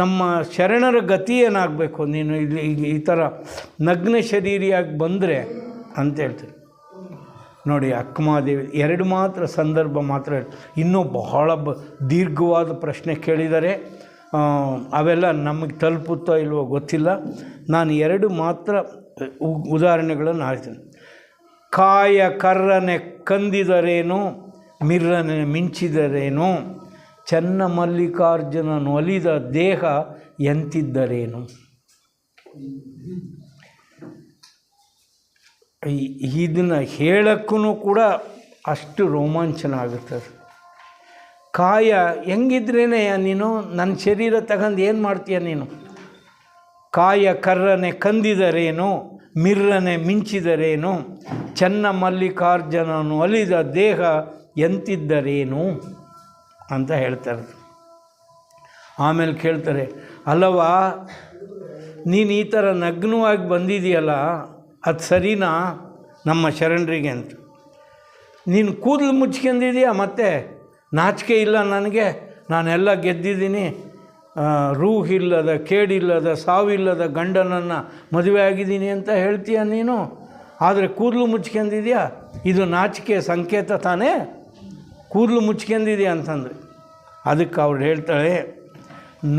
ನಮ್ಮ ಶರಣರ ಗತಿ ಏನಾಗಬೇಕು? ನೀನು ಇಲ್ಲಿ ಈ ಥರ ನಗ್ನ ಶರೀರಿಯಾಗಿ ಬಂದರೆ ಅಂತ ಹೇಳ್ತಾರೆ. ನೋಡಿ ಅಕ್ಕಮಹಾದೇವಿ ಎರಡು ಮಾತ್ರ ಸಂದರ್ಭ ಮಾತ್ರ, ಇನ್ನೂ ಬಹಳ ದೀರ್ಘವಾದ ಪ್ರಶ್ನೆ ಕೇಳಿದ್ದಾರೆ. ಅವೆಲ್ಲ ನಮಗೆ ತಲುಪುತ್ತೋ ಇಲ್ವೋ ಗೊತ್ತಿಲ್ಲ. ನಾನು ಎರಡು ಮಾತ್ರ ಉದಾಹರಣೆಗಳನ್ನು ಹೇಳ್ತೀನಿ. ಕಾಯ ಕರ್ರನೆ ಕಂದಿದರೇನು, ಮಿರ್ರನೆ ಮಿಂಚಿದರೇನು, ಚನ್ನ ಮಲ್ಲಿಕಾರ್ಜುನನು ಒಲಿದ ದೇಹ ಎಂತಿದ್ದರೇನು. ಇದನ್ನು ಹೇಳೋಕ್ಕೂ ಕೂಡ ಅಷ್ಟು ರೋಮಾಂಚನ ಆಗುತ್ತದೆ. ಕಾಯ ಹೆಂಗಿದ್ರೇನೆ ನೀನು ನನ್ನ ಶರೀರ ತಗೊಂಡು ಏನು ಮಾಡ್ತೀಯ ನೀನು? ಕಾಯ ಕರ್ರನೆ ಕಂದಿದರೇನು, ಮಿರ್ರನೆ ಮಿಂಚಿದರೇನು, ಚನ್ನ ಮಲ್ಲಿಕಾರ್ಜುನನು ಒಲಿದ ದೇಹ ಎಂತಿದ್ದರೇನು ಅಂತ ಹೇಳ್ತಾರೆ. ಆಮೇಲೆ ಕೇಳ್ತಾರೆ, ಅಲ್ಲವಾ ನೀನು ಈ ಥರ ನಗ್ನವಾಗಿ ಬಂದಿದೆಯಲ್ಲ, ಅದು ಸರಿನಾ ನಮ್ಮ ಶರಣರಿಗೆ ಅಂತ? ನೀನು ಕೂದಲು ಮುಚ್ಕೊಂಡಿದೀಯ, ಮತ್ತೆ ನಾಚಿಕೆ ಇಲ್ಲ ನನಗೆ, ನಾನೆಲ್ಲ ಗೆದ್ದಿದ್ದೀನಿ, ರೂಹಿಲ್ಲದ ಕೇಡಿಲ್ಲದ ಸಾವಿಲ್ಲದ ಗಂಡನನ್ನು ಮದುವೆ ಆಗಿದ್ದೀನಿ ಅಂತ ಹೇಳ್ತೀಯ ನೀನು, ಆದರೆ ಕೂದಲು ಮುಚ್ಕೊಂಡಿದೆಯಾ? ಇದು ನಾಚಿಕೆ ಸಂಕೇತ ತಾನೇ, ಕೂದಲು ಮುಚ್ಕೊಂಡಿದೆಯಾ ಅಂತಂದರೆ. ಅದಕ್ಕೆ ಅವ್ರು ಹೇಳ್ತಾಳೆ,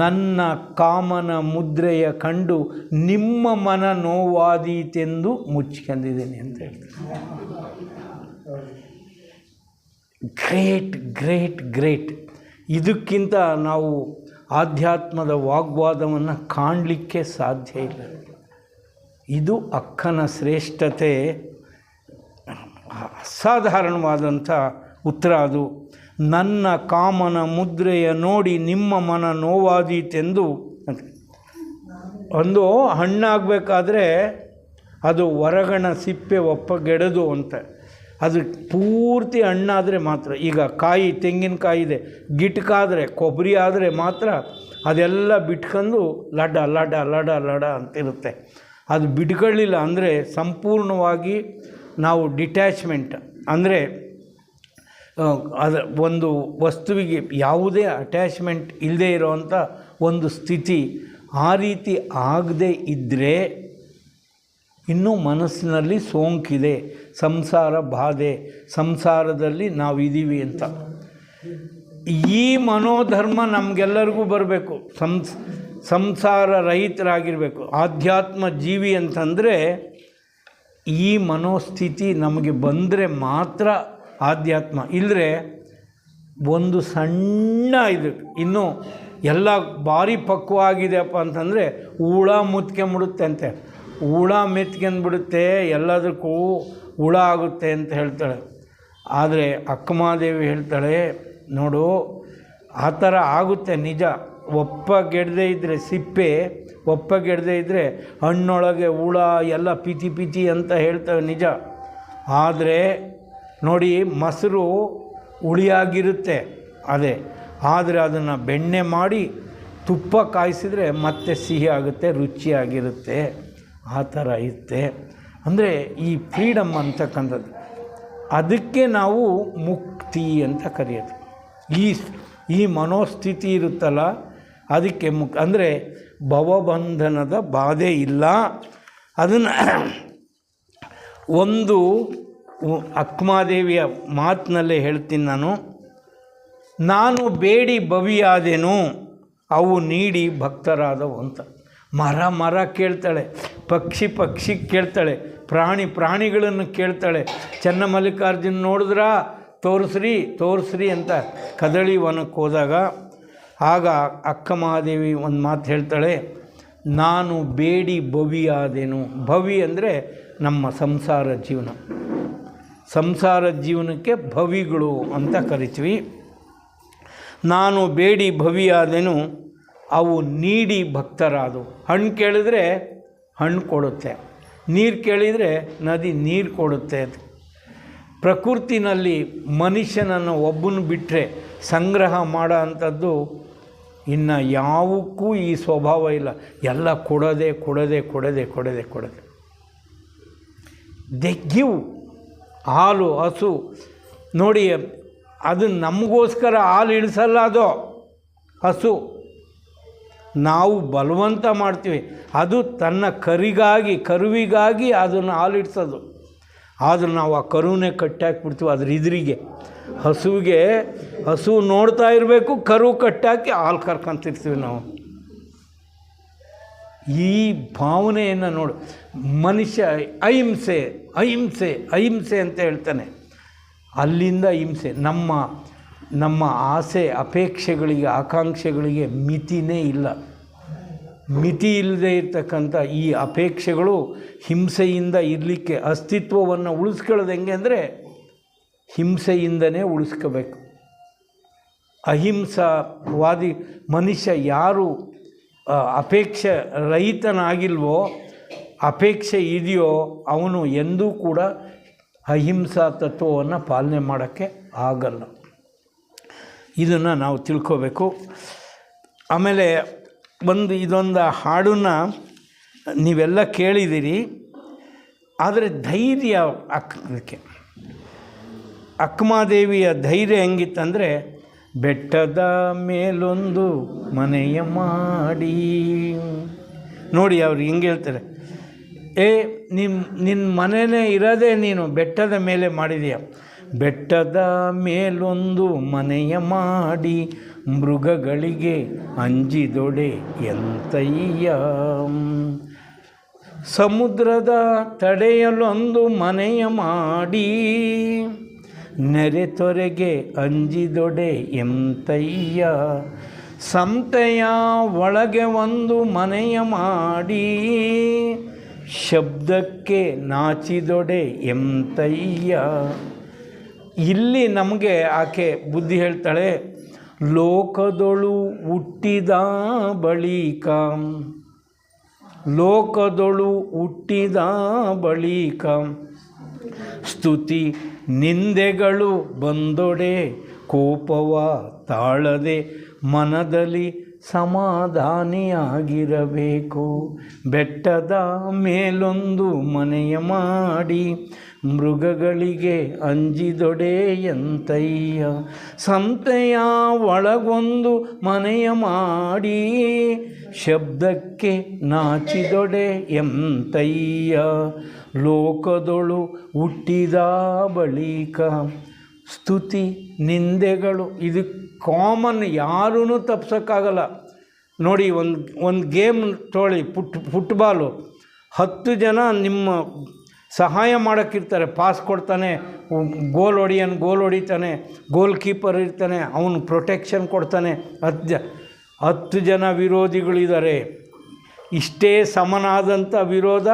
ನನ್ನ ಕಾಮನ ಮುದ್ರೆಯ ಕಂಡು ನಿಮ್ಮ ಮನ ನೋವಾದೀತೆಂದು ಮುಚ್ಕೊಂಡಿದ್ದೀನಿ ಅಂತ ಹೇಳ್ತಾರೆ. Great great great. ಇದಕ್ಕಿಂತ ನಾವು ಆಧ್ಯಾತ್ಮದ ವಾಗ್ವಾದವನ್ನು ಕಾಣಲಿಕ್ಕೆ ಸಾಧ್ಯ ಇಲ್ಲ. ಇದು ಅಕ್ಕನ ಶ್ರೇಷ್ಠತೆ, ಅಸಾಧಾರಣವಾದಂಥ ಉತ್ತರ ಅದು. ನನ್ನ ಕಾಮನ ಮುದ್ರೆಯ ನೋಡಿ ನಿಮ್ಮ ಮನ ನೋವಾದೀತೆಂದು. ಒಂದು ಹಣ್ಣಾಗಬೇಕಾದ್ರೆ ಅದು ಹೊರಗಣ ಸಿಪ್ಪೆ ಒಪ್ಪಗೆಡದು ಅಂತ, ಅದು ಪೂರ್ತಿ ಹಣ್ಣಾದರೆ ಮಾತ್ರ. ಈಗ ಕಾಯಿ, ತೆಂಗಿನಕಾಯಿ ಇದೆ, ಗಿಟ್ಕಾದರೆ ಕೊಬ್ಬರಿ ಆದರೆ ಮಾತ್ರ ಅದೆಲ್ಲ ಬಿಟ್ಕೊಂಡು ಲಡ ಲಡ ಲಡ ಲಡ ಅಂತಿರುತ್ತೆ. ಅದು ಬಿಟ್ಕೊಳ್ಳಿಲ್ಲ ಅಂದರೆ ಸಂಪೂರ್ಣವಾಗಿ ನಾವು ಡಿಟ್ಯಾಚ್ಮೆಂಟ್ ಅಂದರೆ ಅದು ಒಂದು ವಸ್ತುವಿಗೆ ಯಾವುದೇ ಅಟ್ಯಾಚ್ಮೆಂಟ್ ಇಲ್ಲದೇ ಇರೋವಂಥ ಒಂದು ಸ್ಥಿತಿ. ಆ ರೀತಿ ಆಗದೇ ಇದ್ದರೆ ಇನ್ನೂ ಮನಸ್ಸಿನಲ್ಲಿ ಸೋಂಕಿದೆ, ಸಂಸಾರ ಬಾಧೆ, ಸಂಸಾರದಲ್ಲಿ ನಾವಿದ್ದೀವಿ ಅಂತ. ಈ ಮನೋಧರ್ಮ ನಮಗೆಲ್ಲರಿಗೂ ಬರಬೇಕು. ಸಂಸಾರ ರಹಿತರಾಗಿರಬೇಕು. ಆಧ್ಯಾತ್ಮ ಜೀವಿ ಅಂತಂದರೆ ಈ ಮನೋಸ್ಥಿತಿ ನಮಗೆ ಬಂದರೆ ಮಾತ್ರ ಆಧ್ಯಾತ್ಮ. ಇಲ್ಲರೆ ಒಂದು ಸಣ್ಣ ಇದು ಇನ್ನೂ ಎಲ್ಲ ಭಾರಿ ಪಕ್ವಾಗಿದೆಯಪ್ಪ ಅಂತಂದರೆ ಹುಳ ಮುತ್ಕೊಂಬಿಡುತ್ತೆ ಅಂತೆ. ಹುಳ ಮೆತ್ಕೊಂಡ್ಬಿಡುತ್ತೆ, ಎಲ್ಲದಕ್ಕೂ ಹುಳ ಆಗುತ್ತೆ ಅಂತ ಹೇಳ್ತಾಳೆ. ಆದರೆ ಅಕ್ಕಮಹಾದೇವಿ ಹೇಳ್ತಾಳೆ, ನೋಡು ಆ ಥರ ಆಗುತ್ತೆ ನಿಜ. ಒಪ್ಪಗೆಡದೇ ಇದ್ದರೆ ಸಿಪ್ಪೆ ಒಪ್ಪಗೆಡದೇ ಇದ್ದರೆ ಹಣ್ಣೊಳಗೆ ಹುಳ ಎಲ್ಲ ಪಿತಿ ಪಿತಿ ಅಂತ ಹೇಳ್ತವೆ ನಿಜ. ಆದರೆ ನೋಡಿ ಮೊಸರು ಹುಳಿಯಾಗಿರುತ್ತೆ ಅದೇ, ಆದರೆ ಅದನ್ನು ಬೆಣ್ಣೆ ಮಾಡಿ ತುಪ್ಪ ಕಾಯಿಸಿದರೆ ಮತ್ತೆ ಸಿಹಿ ಆಗುತ್ತೆ, ರುಚಿಯಾಗಿರುತ್ತೆ. ಆ ಥರ ಇರುತ್ತೆ. ಅಂದರೆ ಈ ಫ್ರೀಡಮ್ ಅಂತಕ್ಕಂಥದ್ದು, ಅದಕ್ಕೆ ನಾವು ಮುಕ್ತಿ ಅಂತ ಕರೆಯೋದು. ಈ ಮನೋಸ್ಥಿತಿ ಇರುತ್ತಲ್ಲ ಅದಕ್ಕೆ ಅಂದರೆ ಭವಬಂಧನದ ಬಾಧೆ ಇಲ್ಲ. ಅದನ್ನು ಒಂದು ಅಕ್ಕಮಹಾದೇವಿಯ ಮಾತಿನಲ್ಲೇ ಹೇಳ್ತೀನಿ ನಾನು ಬೇಡಿ ಬವಿಯಾದೆನು ಅವು ನೀಡಿ ಭಕ್ತರಾದವು ಅಂತ. ಮರ ಕೇಳ್ತಾಳೆ, ಪಕ್ಷಿ ಕೇಳ್ತಾಳೆ, ಪ್ರಾಣಿಗಳನ್ನು ಕೇಳ್ತಾಳೆ. ಚನ್ನಮಲ್ಲಿಕಾರ್ಜುನ ನೋಡಿದ್ರಾ ತೋರಿಸ್ರಿ ಅಂತ ಕದಳಿ ವನಕ್ಕೆ ಹೋದಾಗ ಆಗ ಅಕ್ಕಮಹಾದೇವಿ ಒಂದು ಮಾತು ಹೇಳ್ತಾಳೆ, ನಾನು ಬೇಡಿ ಭವಿಯಾದೆನು. ಭವಿ ಅಂದರೆ ನಮ್ಮ ಸಂಸಾರ ಜೀವನಕ್ಕೆ ಭವಿಗಳು ಅಂತ ಕರಿತೀವಿ. ನಾನು ಬೇಡಿ ಭವಿಯಾದೆನು ಅವು ನೀಡಿ ಭಕ್ತರಾದವು. ಹಣ್ಣು ಕೇಳಿದರೆ ಹಣ್ಣು ಕೊಡುತ್ತೆ, ನೀರು ಕೇಳಿದರೆ ನದಿ ನೀರು ಕೊಡುತ್ತೆ. ಪ್ರಕೃತಿನಲ್ಲಿ ಮನುಷ್ಯನನ್ನು ಒಬ್ಬನು ಬಿಟ್ಟರೆ ಸಂಗ್ರಹ ಮಾಡೋ ಅಂಥದ್ದು ಇನ್ನು ಯಾವುಕ್ಕೂ ಈ ಸ್ವಭಾವ ಇಲ್ಲ. ಎಲ್ಲ ಕೊಡೋದೆ. ದೆ ಗಿವ್. ಹಾಲು ಹಸು ನೋಡಿ, ಅದು ನಮಗೋಸ್ಕರ ಹಾಲು ಇಳಿಸಲ್ಲ, ಅದು ಹಸು ನಾವು ಬಲವಂತ ಮಾಡ್ತೀವಿ. ಅದು ತನ್ನ ಕರುವಿಗಾಗಿ ಅದನ್ನು ಹಾಲು ಇಡಿಸೋದು. ಆದರೂ ನಾವು ಆ ಕರುವನ್ನೇ ಕಟ್ಟಾಕಿಬಿಡ್ತೀವಿ ಅದ್ರ ಎದುರಿಗೆ. ಹಸು ನೋಡ್ತಾ ಇರಬೇಕು, ಕರು ಕಟ್ಟಾಕಿ ಹಾಲು ಕರ್ಕೊಂತಿರ್ತೀವಿ ನಾವು. ಈ ಭಾವನೆಯನ್ನು ನೋಡು. ಮನುಷ್ಯ ಅಹಿಂಸೆ ಅಂತ ಹೇಳ್ತಾನೆ. ಅಲ್ಲಿಂದ ಹಿಂಸೆ. ನಮ್ಮ ಆಸೆ ಅಪೇಕ್ಷೆಗಳಿಗೆ ಆಕಾಂಕ್ಷೆಗಳಿಗೆ ಮಿತಿನೇ ಇಲ್ಲ. ಮಿತಿ ಇಲ್ಲದೆ ಇರ್ತಕ್ಕಂಥ ಈ ಅಪೇಕ್ಷೆಗಳು ಹಿಂಸೆಯಿಂದ ಇರಲಿಕ್ಕೆ, ಅಸ್ತಿತ್ವವನ್ನು ಉಳಿಸ್ಕೊಳ್ಳೋದು ಹೆಂಗೆ ಅಂದರೆ ಹಿಂಸೆಯಿಂದನೇ ಉಳಿಸ್ಕೋಬೇಕು. ಅಹಿಂಸಾವಾದಿ ಮನುಷ್ಯ ಯಾರು ಅಪೇಕ್ಷೆ ರಹಿತನಾಗಿಲ್ವೋ, ಅಪೇಕ್ಷೆ ಇದೆಯೋ, ಅವನು ಎಂದೂ ಕೂಡ ಅಹಿಂಸಾ ತತ್ವವನ್ನು ಪಾಲನೆ ಮಾಡೋಕ್ಕೆ ಆಗಲ್ಲ. ಇದನ್ನು ನಾವು ತಿಳ್ಕೋಬೇಕು. ಆಮೇಲೆ ಇದೊಂದು ಹಾಡನ್ನು ನೀವೆಲ್ಲ ಕೇಳಿದ್ದೀರಿ, ಆದರೆ ಧೈರ್ಯ ಅಕ್ಕಮಹಾದೇವಿಯ ಧೈರ್ಯ ಹೆಂಗಿತ್ತಂದರೆ, ಬೆಟ್ಟದ ಮೇಲೊಂದು ಮನೆಯ ಮಾಡಿ ನೋಡಿ ಅವ್ರು ಹೆಂಗೆ ಹೇಳ್ತಾರೆ, ನಿನ್ನ ಮನೆಯೇ ಇರೋದೇ ನೀನು ಬೆಟ್ಟದ ಮೇಲೆ ಮಾಡಿದೀಯ. ಬೆಟ್ಟದ ಮೇಲೊಂದು ಮನೆಯ ಮಾಡಿ ಮೃಗಗಳಿಗೆ ಅಂಜಿದೊಡೆ ಎಂತಯ್ಯ. ಸಮುದ್ರದ ತಡೆಯಲೊಂದು ಮನೆಯ ಮಾಡಿ ನೆರೆತೊರೆಗೆ ಅಂಜಿದೊಡೆ ಎಂತಯ್ಯ. ಸಂತೆಯ ಒಳಗೆ ಒಂದು ಮನೆಯ ಮಾಡಿ ಶಬ್ದಕ್ಕೆ ನಾಚಿದೊಡೆ ಎಂತಯ್ಯ. ಇಲ್ಲಿ ನಮಗೆ ಆಕೆ ಬುದ್ಧಿ ಹೇಳ್ತಾಳೆ, ಲೋಕದೊಳು ಹುಟ್ಟಿದ ಬಳಿಕ ಸ್ತುತಿ ನಿಂದೆಗಳು ಬಂದೊಡೆ ಕೋಪವ ತಾಳದೆ ಮನದಲ್ಲಿ ಸಮಾಧಾನಿಯಾಗಿರಬೇಕು. ಬೆಟ್ಟದ ಮೇಲೊಂದು ಮನೆಯ ಮಾಡಿ ಮೃಗಗಳಿಗೆ ಅಂಜಿದೊಡೆ ಎಂತಯ್ಯ. ಸಂತೆಯ ಒಳಗೊಂದು ಮನೆಯ ಮಾಡಿ ಶಬ್ದಕ್ಕೆ ನಾಚಿದೊಡೆ ಎಂತಯ್ಯ. ಲೋಕದೊಳು ಹುಟ್ಟಿದ ಬಳಿಕ ಸ್ತುತಿ ನಿಂದೆಗಳು, ಇದು ಕಾಮನ್, ಯಾರೂ ತಪ್ಸೋಕ್ಕಾಗಲ್ಲ. ನೋಡಿ, ಒಂದು ಗೇಮ್ ತೊಗೊಳ್ಳಿ, ಫುಟ್ಬಾಲು. 10 ಜನ ನಿಮ್ಮ ಸಹಾಯ ಮಾಡೋಕ್ಕಿರ್ತಾರೆ. ಪಾಸ್ ಕೊಡ್ತಾನೆ, ಗೋಲ್ ಹೊಡಿತಾನೆ, ಗೋಲ್ ಕೀಪರ್ ಇರ್ತಾನೆ, ಅವನು ಪ್ರೊಟೆಕ್ಷನ್ ಕೊಡ್ತಾನೆ. 10 ಜನ ವಿರೋಧಿಗಳಿದ್ದಾರೆ. ಇಷ್ಟೇ ಸಮನಾದಂಥ ವಿರೋಧ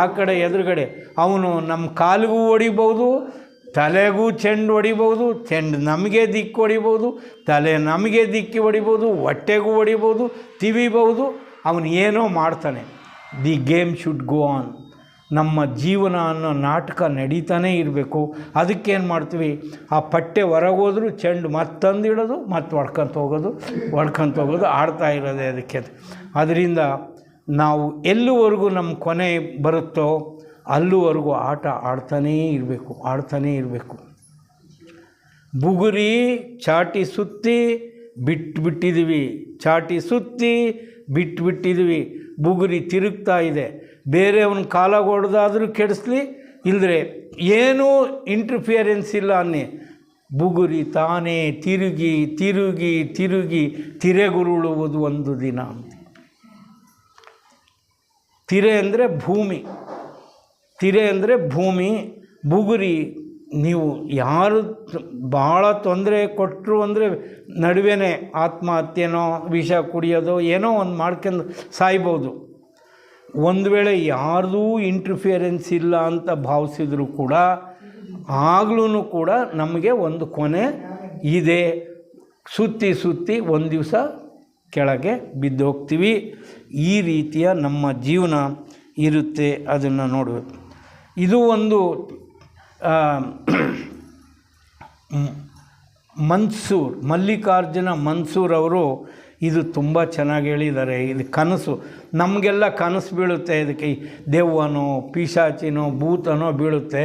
ಆ ಕಡೆ ಎದುರುಗಡೆ. ಅವನು ನಮ್ಮ ಕಾಲಿಗೂ ಹೊಡಿಬೋದು, ತಲೆಗೂ ಚೆಂಡು ಹೊಡಿಬೋದು, ಚೆಂಡು ನಮಗೆ ದಿಕ್ಕು ಹೊಡಿಬೋದು, ತಲೆ ನಮಗೆ ದಿಕ್ಕಿ ಹೊಡಿಬೋದು, ಹೊಟ್ಟೆಗೂ ಹೊಡಿಬೋದು, ತಿವಿಬೋದು. ಅವನು ಏನೋ ಮಾಡ್ತಾನೆ. The game should go on. ನಮ್ಮ ಜೀವನ ಅನ್ನೋ ನಾಟಕ ನಡೀತಾನೇ ಇರಬೇಕು. ಅದಕ್ಕೇನು ಮಾಡ್ತೀವಿ, ಆ ಪಟ್ಟೆ ಹೊರಗೋದ್ರೂ ಚೆಂಡು ಮತ್ತೊಂದಿಡೋದು, ಮತ್ತೆ ಹೊಡ್ಕೊಂತ ಹೋಗೋದು ಆಡ್ತಾ ಇರೋದೇ ಅದಕ್ಕೆ. ಅದರಿಂದ ನಾವು ಎಲ್ಲಿವರೆಗೂ ನಮ್ಮ ಕೊನೆ ಬರುತ್ತೋ ಅಲ್ಲಿವರೆಗೂ ಆಟ ಆಡ್ತಾನೇ ಇರಬೇಕು. ಬುಗುರಿ ಚಾಟಿ ಸುತ್ತಿ ಬಿಟ್ಟಿದ್ದೀವಿ. ಬುಗುರಿ ತಿರುಗ್ತಾ ಇದೆ. ಬೇರೆಯವನ ಕಾಲಾಗ ಹೊಡೆದಾದರೂ ಕೆಡಿಸ್ಲಿ, ಇಲ್ಲದ್ರೆ ಏನೂ ಇಂಟರ್ಫಿಯರೆನ್ಸ್ ಇಲ್ಲ ಅನ್ನಿ. ಬುಗುರಿ ತಾನೇ ತಿರುಗಿ ತಿರೆಗುರುಳುವುದು ಒಂದು ದಿನ. ತಿರೆ ಅಂದರೆ ಭೂಮಿ. ಬುಗುರಿ ನೀವು ಯಾರು ಭಾಳ ತೊಂದರೆ ಕೊಟ್ಟರು ಅಂದರೆ ನಡುವೆ ಆತ್ಮಹತ್ಯೆನೋ ವಿಷ ಕುಡಿಯೋದೋ ಏನೋ ಒಂದು ಮಾಡ್ಕೊಂಡು ಸಾಯ್ಬೋದು. ಒಂದು ವೇಳೆ ಯಾರ್ದೂ ಇಂಟರ್ಫಿಯರೆನ್ಸ್ ಇಲ್ಲ ಅಂತ ಭಾವಿಸಿದ್ರು ಕೂಡ ಆಗ್ಲೂ ಕೂಡ ನಮಗೆ ಒಂದು ಕೊನೆ ಇದೆ. ಸುತ್ತಿ ಒಂದು ದಿವಸ ಕೆಳಗೆ ಬಿದ್ದೋಗ್ತೀವಿ. ಈ ರೀತಿಯ ನಮ್ಮ ಜೀವನ ಇರುತ್ತೆ. ಅದನ್ನು ನೋಡಬೇಕು. ಇದು ಒಂದು ಮಲ್ಲಿಕಾರ್ಜುನ ಮನ್ಸೂರ್ ಅವರು ಇದು ತುಂಬ ಚೆನ್ನಾಗಿ ಹೇಳಿದ್ದಾರೆ. ಇದು ಕನಸು, ನಮಗೆಲ್ಲ ಕನಸು ಬೀಳುತ್ತೆ. ಇದಕ್ಕೆ ದೆವ್ವನೋ ಪಿಶಾಚಿನೋ ಭೂತನೋ ಬೀಳುತ್ತೆ.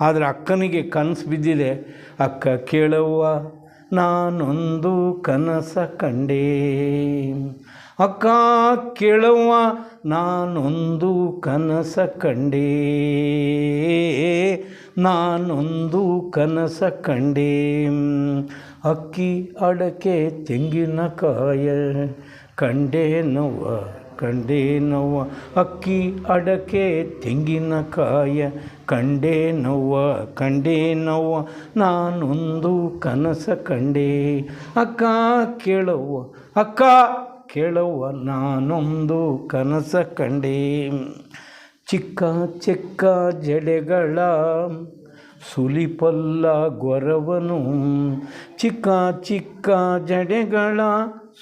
ಆದರೆ ಅಕ್ಕನಿಗೆ ಕನಸು ಬಿದ್ದಿದೆ. ಅಕ್ಕ ಕೇಳುವ ನಾನೊಂದು ಕನಸ ಕಂಡೇ, ಅಕ್ಕ ಕೇಳುವ ನಾನೊಂದು ಕನಸ ಕಂಡೇ, ಅಕ್ಕಿ ಅಡಕೆ ತೆಂಗಿನಕಾಯ ಕಂಡೇ ನೋವ, ಅಕ್ಕಿ ಅಡಕೆ ತೆಂಗಿನಕಾಯ ಕಂಡೇ ನೋವ, ನಾನೊಂದು ಕನಸ ಕಂಡೇ, ಅಕ್ಕ ಕೇಳುವ ನಾನೊಂದು ಕನಸ ಕಂಡೇ. ಚಿಕ್ಕ ಜಡೆಗಳ ಸುಲಿಪಲ್ಲ ಗೊರವನು, ಚಿಕ್ಕ ಜಡೆಗಳ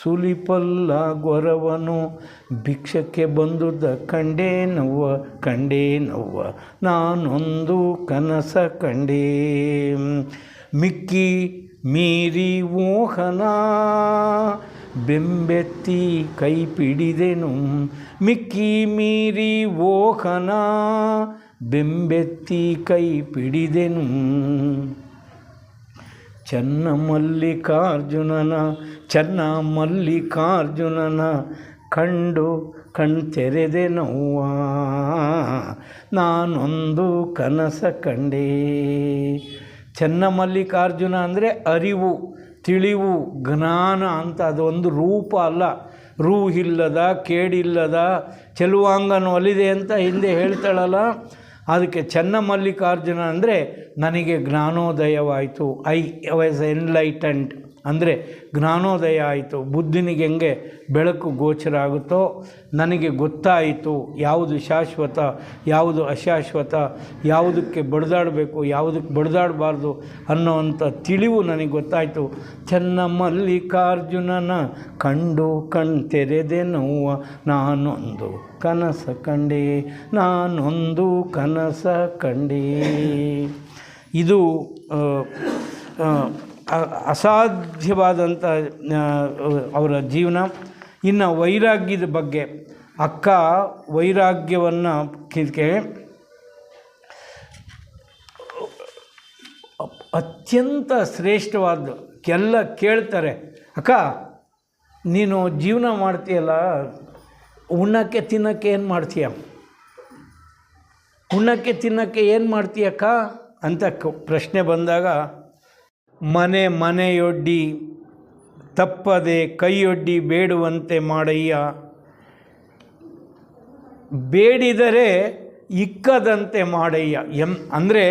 ಸುಲಿಪಲ್ಲ ಗೊರವನು, ಭಿಕ್ಷಕ್ಕೆ ಬಂದುದ ಕಂಡೇ ನೋವ, ನಾನೊಂದು ಕನಸ ಕಂಡೇ. ಮಿಕ್ಕಿ ಮೀರಿ ಮೋಹನ ಬೆಂಬೆತ್ತಿ ಕೈ ಪಿಡಿದೆನು, ಮಿಕ್ಕಿ ಮೀರಿ ಮೋಹನ ಬೆಂಬೆತ್ತಿ ಕೈ ಪಿಡಿದೆನು, ಚೆನ್ನ ಮಲ್ಲಿಕಾರ್ಜುನನ ಕಂಡು ಕಣ್ತೆರೆದೆ ನೋವ, ನಾನೊಂದು ಕನಸ ಕಂಡೇ. ಚೆನ್ನ ಮಲ್ಲಿಕಾರ್ಜುನ ಅಂದರೆ ಅರಿವು, ತಿಳಿವು, ಜ್ಞಾನ ಅಂತ. ಅದೊಂದು ರೂಪ ಅಲ್ಲ, ರೂಹಿಲ್ಲದ ಕೇಡಿಲ್ಲದ ಚೆಲುವಾಂಗನ ಒಲಿದೆ ಅಂತ ಹಿಂದೆ ಹೇಳ್ತಾಳಲ್ಲ. ಅದಕ್ಕೆ ಚೆನ್ನ ಮಲ್ಲಿಕಾರ್ಜುನ ಅಂದರೆ ನನಗೆ ಜ್ಞಾನೋದಯವಾಯಿತು. ಐ ವಾಸ್ ಎನ್ಲೈಟೆಂಡ್ ಅಂದರೆ ಜ್ಞಾನೋದಯ ಆಯಿತು. ಬುದ್ಧನಿಗೆ ಹೆಂಗೆ ಬೆಳಕು ಗೋಚರ ಆಗುತ್ತೋ ನನಗೆ ಗೊತ್ತಾಯಿತು ಯಾವುದು ಶಾಶ್ವತ, ಯಾವುದು ಅಶಾಶ್ವತ, ಯಾವುದಕ್ಕೆ ಬಡಿದಾಡಬೇಕು, ಯಾವುದಕ್ಕೆ ಬಡಿದಾಡಬಾರ್ದು ಅನ್ನೋವಂಥ ತಿಳಿವು ನನಗೆ ಗೊತ್ತಾಯಿತು. ಚೆನ್ನ ಮಲ್ಲಿಕಾರ್ಜುನನ ಕಂಡು ಕಣ್ತೆರೆದೆ ನೋವ, ನಾನೊಂದು ಕನಸ ಕಂಡೇ. ಇದು ಅಸಾಧ್ಯವಾದಂಥ ಅವರ ಜೀವನ. ಇನ್ನು ವೈರಾಗ್ಯದ ಬಗ್ಗೆ, ಅಕ್ಕ ವೈರಾಗ್ಯವನ್ನು ಅತ್ಯಂತ ಶ್ರೇಷ್ಠವಾದ್ದು. ಎಲ್ಲ ಕೇಳ್ತಾರೆ, ಅಕ್ಕ ನೀನು ಜೀವನ ಮಾಡ್ತೀಯಲ್ಲ, ಉಣ್ಣಕ್ಕೆ ತಿನ್ನೋಕ್ಕೆ ಏನು ಮಾಡ್ತೀಯ, ಉಣ್ಣಕ್ಕೆ ತಿನ್ನೋಕ್ಕೆ ಏನು ಮಾಡ್ತೀಯಕ್ಕ ಅಂತ ಪ್ರಶ್ನೆ ಬಂದಾಗ, ಮನೆಯೊಡ್ಡಿ ತಪ್ಪದೆ ಕೈಯೊಡ್ಡಿ ಬೇಡುವಂತೆ ಮಾಡಯ್ಯ, ಬೇಡಿದರೆ ಇಕ್ಕದಂತೆ ಮಾಡಯ್ಯ. ಅಂದರೆ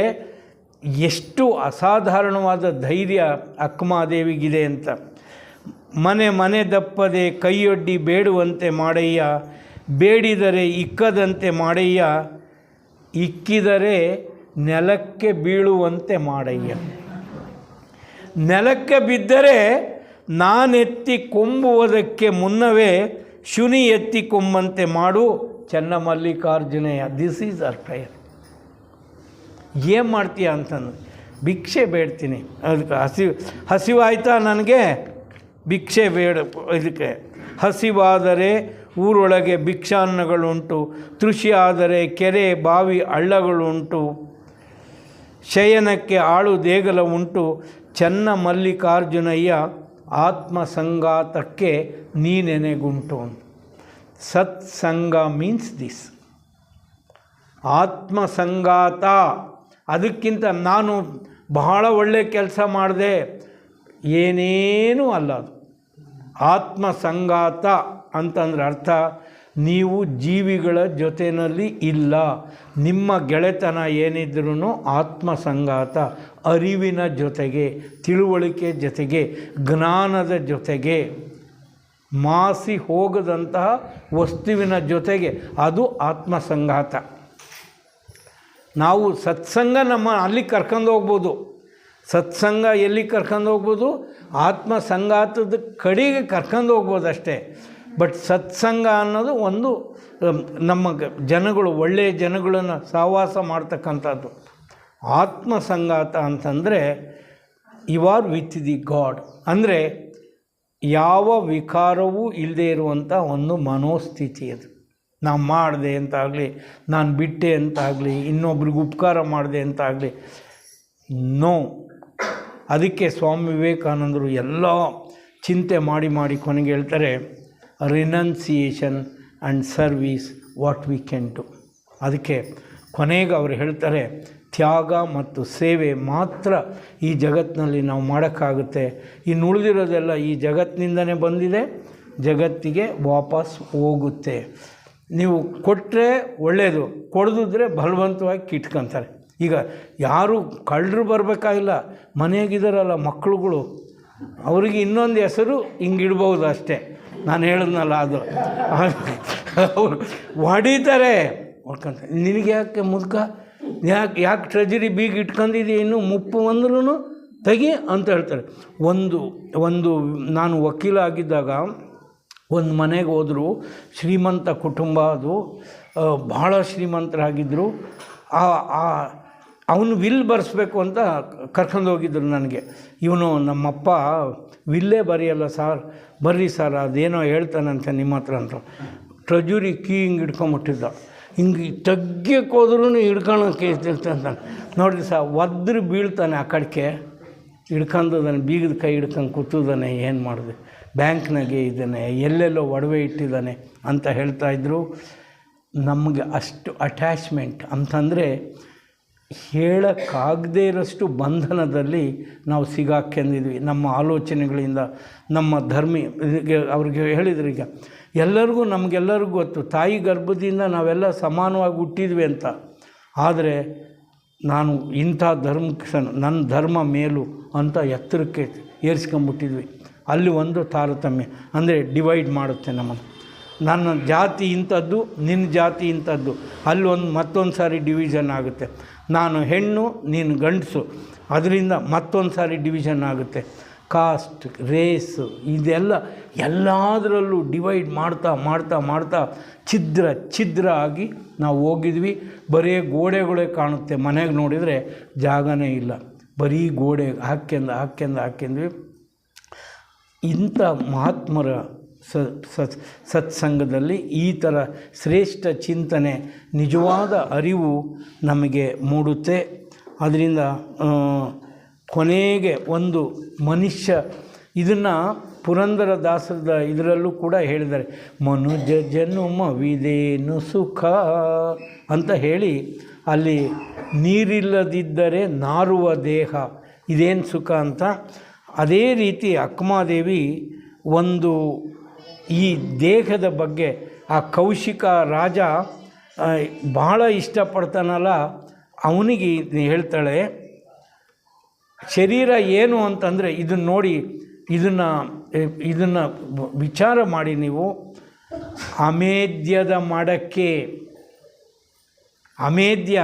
ಎಷ್ಟು ಅಸಾಧಾರಣವಾದ ಧೈರ್ಯ ಅಕ್ಕಮಹಾದೇವಿಗಿದೆ ಅಂತ. ಮನೆ ಮನೆ ದಪ್ಪದೆ ಕೈಯೊಡ್ಡಿ ಬೇಡುವಂತೆ ಮಾಡಯ್ಯ, ಬೇಡಿದರೆ ಇಕ್ಕದಂತೆ ಮಾಡಯ್ಯ, ಇಕ್ಕಿದರೆ ನೆಲಕ್ಕೆ ಬೀಳುವಂತೆ ಮಾಡಯ್ಯ. ನೆಲಕ್ಕೆ ಬಿದ್ದರೆ ನಾನೆತ್ತಿ ಕೊಂಬುವುದಕ್ಕೆ ಮುನ್ನವೇ ಶುನಿ ಎತ್ತಿ ಕೊಂಬಂತೆ ಮಾಡು ಚನ್ನಮಲ್ಲಿಕಾರ್ಜುನಯ್ಯ. This is our prayer. ಏನು ಮಾಡ್ತೀಯ ಅಂತಂದು ಭಿಕ್ಷೆ ಬೇಡ್ತೀನಿ, ಅದಕ್ಕೆ ಹಸಿವಾಯ್ತಾ ನನಗೆ ಭಿಕ್ಷೆ ಬೇಡ. ಇದಕ್ಕೆ ಹಸಿವಾದರೆ ಊರೊಳಗೆ ಭಿಕ್ಷಾನ್ನಗಳುಂಟು, ತೃಷಿ ಆದರೆ ಕೆರೆ ಬಾವಿ ಹಳ್ಳಗಳುಂಟು, ಶಯನಕ್ಕೆ ಆಳು ದೇಗಲ ಉಂಟು ಚನ್ನಮಲ್ಲಿಕಾರ್ಜುನಯ್ಯ, ಆತ್ಮಸಂಗಾತಕ್ಕೆ ನೀನೆನೆಗುಂಟು. ಸತ್ಸಂಗ ಮೀನ್ಸ್ ದಿಸ್, ಆತ್ಮಸಂಗಾತ. ಅದಕ್ಕಿಂತ ನಾನು ಬಹಳ ಒಳ್ಳೆಯ ಕೆಲಸ ಮಾಡಿದೆ ಏನೇನೂ ಅಲ್ಲ ಅದು. ಆತ್ಮಸಂಗಾತ ಅಂತಂದ್ರೆ ಅರ್ಥ, ನೀವು ಜೀವಿಗಳ ಜೊತೆಯಲ್ಲಿ ಇಲ್ಲ. ನಿಮ್ಮ ಗೆಳೆತನ ಏನಿದ್ರೂ ಆತ್ಮಸಂಗಾತ, ಅರಿವಿನ ಜೊತೆಗೆ, ತಿಳುವಳಿಕೆ ಜೊತೆಗೆ, ಜ್ಞಾನದ ಜೊತೆಗೆ, ಮಾಸಿ ಹೋಗದಂತಹ ವಸ್ತುವಿನ ಜೊತೆಗೆ, ಅದು ಆತ್ಮಸಂಗಾತ. ನಾವು ಸತ್ಸಂಗ ನಮ್ಮ ಅಲ್ಲಿ ಕರ್ಕೊಂಡು ಹೋಗ್ಬೋದು. ಸತ್ಸಂಗ ಎಲ್ಲಿ ಕರ್ಕೊಂಡು ಹೋಗ್ಬೋದು? ಆತ್ಮಸಂಗಾತದ ಕಡೆಗೆ ಕರ್ಕೊಂಡು ಹೋಗ್ಬೋದು ಅಷ್ಟೇ. ಬಟ್ ಸತ್ಸಂಗ ಅನ್ನೋದು ಒಂದು ನಮ್ಮ ಜನಗಳು, ಒಳ್ಳೆಯ ಜನಗಳನ್ನು ಸಹವಾಸ ಮಾಡ್ತಕ್ಕಂಥದ್ದು. ಆತ್ಮಸಂಗಾತ ಅಂತಂದರೆ you are with the God, ಅಂದರೆ ಯಾವ ವಿಕಾರವೂ ಇಲ್ಲದೆ ಇರುವಂಥ ಒಂದು ಮನೋಸ್ಥಿತಿ ಅದು. ನಾನು ಮಾಡಿದೆ ಅಂತಾಗಲಿ, ನಾನು ಬಿಟ್ಟೆ ಅಂತಾಗಲಿ, ಇನ್ನೊಬ್ರಿಗೆ ಉಪಕಾರ ಮಾಡಿದೆ ಅಂತಾಗಲಿ, ನೋ. ಅದಕ್ಕೆ ಸ್ವಾಮಿ ವಿವೇಕಾನಂದರು ಎಲ್ಲ ಚಿಂತೆ ಮಾಡಿ ಮಾಡಿ ಕೊನೆಗೆ ಹೇಳ್ತಾರೆ, renunciation and service what we can do. ಅದಕ್ಕೆ ಕೊನೆಗೆ ಅವರು ಹೇಳ್ತಾರೆ, ತ್ಯಾಗ ಮತ್ತು ಸೇವೆ ಮಾತ್ರ ಈ ಜಗತ್ತಿನಲ್ಲಿ ನಾವು ಮಾಡೋಕ್ಕಾಗುತ್ತೆ. ಇನ್ನು ಉಳಿದಿರೋದೆಲ್ಲ ಈ ಜಗತ್ತಿನಿಂದನೇ ಬಂದಿದೆ, ಜಗತ್ತಿಗೆ ವಾಪಸ್ ಹೋಗುತ್ತೆ. ನೀವು ಕೊಟ್ಟರೆ ಒಳ್ಳೆಯದು, ಕೊಡದಿದ್ರೆ ಬಲವಂತವಾಗಿ ಕಿಟ್ಕೊಂತಾರೆ. ಈಗ ಯಾರು ಕಳ್ಳರು ಬರಬೇಕಾಗಿಲ್ಲ, ಮನೆಯಾಗಿದ್ದಾರಲ್ಲ ಮಕ್ಕಳುಗಳು, ಅವರಿಗೆ ಇನ್ನೊಂದು ಹೆಸರು ಹಿಂಗಿಡ್ಬೋದು ಅಷ್ಟೇ. ನಾನು ಹೇಳಿದ್ನಲ್ಲ ಅದು, ಅವರು ಹೊಡಿತಾರೆ. ಹೊಡ್ಕೊಂತಾರೆ, ನಿನಗೆ ಯಾಕೆ ಮುದುಕ, ಯಾಕೆ ಟ್ರೆಜರಿ ಬೀಗ ಇಟ್ಕೊಂಡಿದ್ದೀಯ, ಇನ್ನೂ ಮುಪ್ಪು ಬಂದ್ರೂ ತೆಗಿ ಅಂತ ಹೇಳ್ತಾರೆ. ಒಂದು ನಾನು ವಕೀಲ ಆಗಿದ್ದಾಗ ಒಂದು ಮನೆಗೆ ಹೋದರು, ಶ್ರೀಮಂತ ಕುಟುಂಬ ಅದು, ಭಾಳ ಶ್ರೀಮಂತರಾಗಿದ್ದರು. ಅವನು ವಿಲ್ ಬರೆಸ್ಬೇಕು ಅಂತ ಕರ್ಕೊಂಡು ಹೋಗಿದ್ರು ನನಗೆ. ಇವನು ನಮ್ಮಪ್ಪ ವಿಲ್ಲೇ ಬರೆಯಲ್ಲ ಸರ್, ಬರ್ರಿ ಸರ್ ಅದೇನೋ ಹೇಳ್ತಾನಂತೆ ನಿಮ್ಮ ಹತ್ರ ಅಂತ. ಟ್ರೆಜುರಿ ಕೀ ಹಿಂಗೆ ಹಿಡ್ಕೊಂಬಿಟ್ಟಿದ್ದ, ಹಿಂಗೆ ತಗ್ಗಕ್ಕೆ ಹೋದ್ರೂ ಹಿಡ್ಕೊಳಕ್ಕೆ ಅಂತ ನೋಡಿರಿ ಸರ್, ಒದ್ರೆ ಬೀಳ್ತಾನೆ ಆ ಕಡೆಗೆ, ಹಿಡ್ಕೊಂಡದಾನೆ, ಬೀಗದ ಕೈ ಹಿಡ್ಕೊಂಡು ಕೂತಿದ್ದಾನೆ. ಏನು ಮಾಡಿದೆ, ಬ್ಯಾಂಕ್ನಾಗೆ ಇದ್ದಾನೆ, ಎಲ್ಲೆಲ್ಲೋ ಒಡವೆ ಇಟ್ಟಿದ್ದಾನೆ ಅಂತ ಹೇಳ್ತಾಯಿದ್ರು. ನಮಗೆ ಅಷ್ಟು ಅಟ್ಯಾಚ್ಮೆಂಟ್ ಅಂತಂದರೆ ಹೇಳೋಕ್ಕಾಗದೇ ಇರೋಷ್ಟು ಬಂಧನದಲ್ಲಿ ನಾವು ಸಿಗಾಕೊಂಡಿದ್ವಿ ನಮ್ಮ ಆಲೋಚನೆಗಳಿಂದ. ನಮ್ಮ ಅವ್ರಿಗೆ ಹೇಳಿದ್ರು, ಈಗ ಎಲ್ಲರಿಗೂ ನಮಗೆಲ್ಲರಿಗೂ ಗೊತ್ತು ತಾಯಿ ಗರ್ಭದಿಂದ ನಾವೆಲ್ಲ ಸಮಾನವಾಗಿ ಹುಟ್ಟಿದ್ವಿ ಅಂತ. ಆದರೆ ನಾನು ಇಂಥ ಧರ್ಮಕ್ಕೆ ನನ್ನ ಧರ್ಮ ಮೇಲು ಅಂತ ಎತ್ತರಕ್ಕೆ ಏರಿಸ್ಕೊಂಬಿಟ್ಟಿದ್ವಿ. ಅಲ್ಲಿ ಒಂದು ತಾರತಮ್ಯ ಅಂದರೆ ಡಿವೈಡ್ ಮಾಡುತ್ತೆ ನಮ್ಮನ್ನು. ನನ್ನ ಜಾತಿ ಇಂಥದ್ದು, ನಿನ್ನ ಜಾತಿ ಇಂಥದ್ದು, ಅಲ್ಲೊಂದು ಮತ್ತೊಂದು ಸಾರಿ ಡಿವಿಷನ್ ಆಗುತ್ತೆ. ನಾನು ಹೆಣ್ಣು, ನೀನು ಗಂಡಸು, ಅದರಿಂದ ಮತ್ತೊಂದು ಸಾರಿ ಡಿವಿಷನ್ ಆಗುತ್ತೆ. ಕಾಸ್ಟ್, ರೇಸು, ಇದೆಲ್ಲ ಎಲ್ಲದರಲ್ಲೂ ಡಿವೈಡ್ ಮಾಡ್ತಾ ಮಾಡ್ತಾ ಮಾಡ್ತಾ ಛಿದ್ರ ಆಗಿ ನಾವು ಹೋಗಿದ್ವಿ. ಬರೀ ಗೋಡೆಗಳೇ ಕಾಣುತ್ತೆ, ಮನೆಗೆ ನೋಡಿದರೆ ಜಾಗನೇ ಇಲ್ಲ, ಬರೀ ಗೋಡೆ ಹಾಕ್ಯಂದ್ವಿ. ಇಂಥ ಮಹಾತ್ಮರ ಸತ್ಸಂಗದಲ್ಲಿ ಈ ಥರ ಶ್ರೇಷ್ಠ ಚಿಂತನೆ, ನಿಜವಾದ ಅರಿವು ನಮಗೆ ಮೂಡುತ್ತೆ. ಅದರಿಂದ ಕೊನೆಗೆ ಒಂದು ಮನುಷ್ಯ, ಇದನ್ನು ಪುರಂದರದಾಸರದ ಇದರಲ್ಲೂ ಕೂಡ ಹೇಳಿದ್ದಾರೆ, ಮನುಜ ಜನುಮವಿದೇನು ಸುಖ ಅಂತ ಹೇಳಿ, ಅಲ್ಲಿ ನೀರಿಲ್ಲದಿದ್ದರೆ ನಾರುವ ದೇಹ ಇದೇನು ಸುಖ ಅಂತ. ಅದೇ ರೀತಿ ಅಕ್ಕಮಾದೇವಿ ಒಂದು ಈ ದೇಹದ ಬಗ್ಗೆ ಆ ಕೌಶಿಕ ರಾಜ ಭಾಳ ಇಷ್ಟಪಡ್ತಾನಲ್ಲ, ಅವನಿಗೆ ಹೇಳ್ತಾಳೆ, ಶರೀರ ಏನು ಅಂತಂದರೆ ಇದನ್ನು ನೋಡಿ, ಇದನ್ನು ಇದನ್ನು ವಿಚಾರ ಮಾಡಿ ನೀವು. ಅಮೇದ್ಯದ ಮಡಕೆ, ಅಮೇದ್ಯ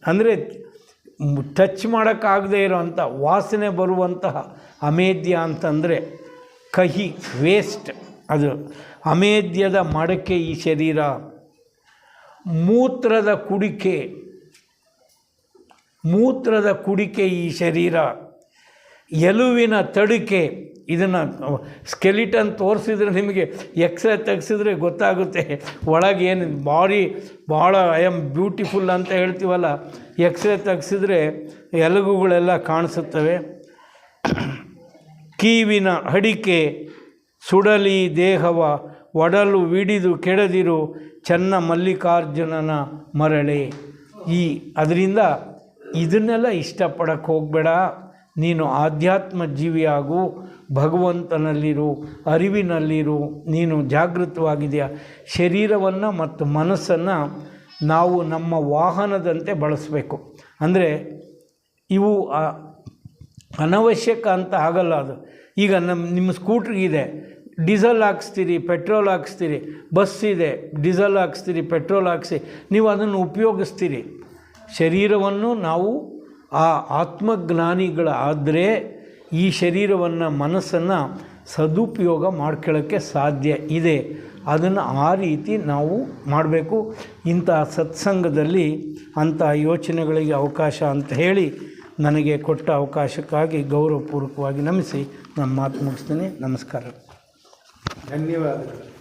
ಅಂದರೆ ಟಚ್ ಮಾಡೋಕ್ಕಾಗದೇ ಇರೋವಂಥ ವಾಸನೆ ಬರುವಂತಹ ಅಮೇದ್ಯ ಅಂತಂದರೆ ಕಹಿ, ವೇಸ್ಟ್. ಅದು ಅಮೇದ್ಯದ ಮಡಕೆ ಈ ಶರೀರ. ಮೂತ್ರದ ಕುಡಿಕೆ ಈ ಶರೀರ. ಎಲುವಿನ ತಡಿಕೆ, ಇದನ್ನು ಸ್ಕೆಲಿಟನ್ ತೋರಿಸಿದ್ರೆ ನಿಮಗೆ ಎಕ್ಸ್ರೇ ತೆಗೆಸಿದ್ರೆ ಗೊತ್ತಾಗುತ್ತೆ ಒಳಗೆ ಏನು ಬಾಡಿ ಭಾಳ ಐ ಆಮ್ ಬ್ಯೂಟಿಫುಲ್ ಅಂತ ಹೇಳ್ತೀವಲ್ಲ, ಎಕ್ಸ್ರೇ ತೆಗೆಸಿದ್ರೆ ಎಲುಬುಗಳೆಲ್ಲ ಕಾಣಿಸುತ್ತವೆ. ಕೀವಿನ ಅಡಿಕೆ, ಸುಡಲಿ ದೇಹವ ಒಡಲು ವಿಡಿದು ಕೆಡದಿರು ಚೆನ್ನ ಮಲ್ಲಿಕಾರ್ಜುನನ ಮರಳೆ. ಅದರಿಂದ ಇದನ್ನೆಲ್ಲ ಇಷ್ಟಪಡಕ್ಕೆ ಹೋಗಬೇಡ. ನೀನು ಆಧ್ಯಾತ್ಮ ಜೀವಿಯಾಗು, ಭಗವಂತನಲ್ಲಿರು, ಅರಿವಿನಲ್ಲಿರು, ನೀನು ಜಾಗೃತವಾಗಿದೆಯಾ. ಶರೀರವನ್ನು ಮತ್ತು ಮನಸ್ಸನ್ನು ನಾವು ನಮ್ಮ ವಾಹನದಂತೆ ಬಳಸಬೇಕು. ಅಂದರೆ ಇವು ಅನವಶ್ಯಕ ಅಂತ ಆಗಲ್ಲ. ಅದು ಈಗ ನಿಮ್ಮ ಸ್ಕೂಟ್ರಿಗಿದೆ, ಡೀಸೆಲ್ ಹಾಕ್ಸ್ತೀರಿ, ಪೆಟ್ರೋಲ್ ಹಾಕ್ಸ್ತೀರಿ. ಬಸ್ ಇದೆ, ಡೀಸೆಲ್ ಹಾಕ್ಸ್ತೀರಿ, ಪೆಟ್ರೋಲ್ ಹಾಕ್ಸಿ ನೀವು ಅದನ್ನು ಉಪಯೋಗಿಸ್ತೀರಿ. ಶರೀರವನ್ನು ನಾವು ಆತ್ಮಜ್ಞಾನಿಗಳಾದರೆ ಈ ಶರೀರವನ್ನು, ಮನಸ್ಸನ್ನು ಸದುಪಯೋಗ ಮಾಡ್ಕೊಳ್ಳೋಕ್ಕೆ ಸಾಧ್ಯ ಇದೆ. ಅದನ್ನು ಆ ರೀತಿ ನಾವು ಮಾಡಬೇಕು. ಇಂಥ ಸತ್ಸಂಗದಲ್ಲಿ ಅಂಥ ಯೋಚನೆಗಳಿಗೆ ಅವಕಾಶ ಅಂತ ಹೇಳಿ ನನಗೆ ಕೊಟ್ಟ ಅವಕಾಶಕ್ಕಾಗಿ ಗೌರವಪೂರ್ವಕವಾಗಿ ನಮಿಸಿ ನನ್ನ ಮಾತು ಮುಗಿಸ್ತೀನಿ. ನಮಸ್ಕಾರ. ಧನ್ಯವಾದಗಳು.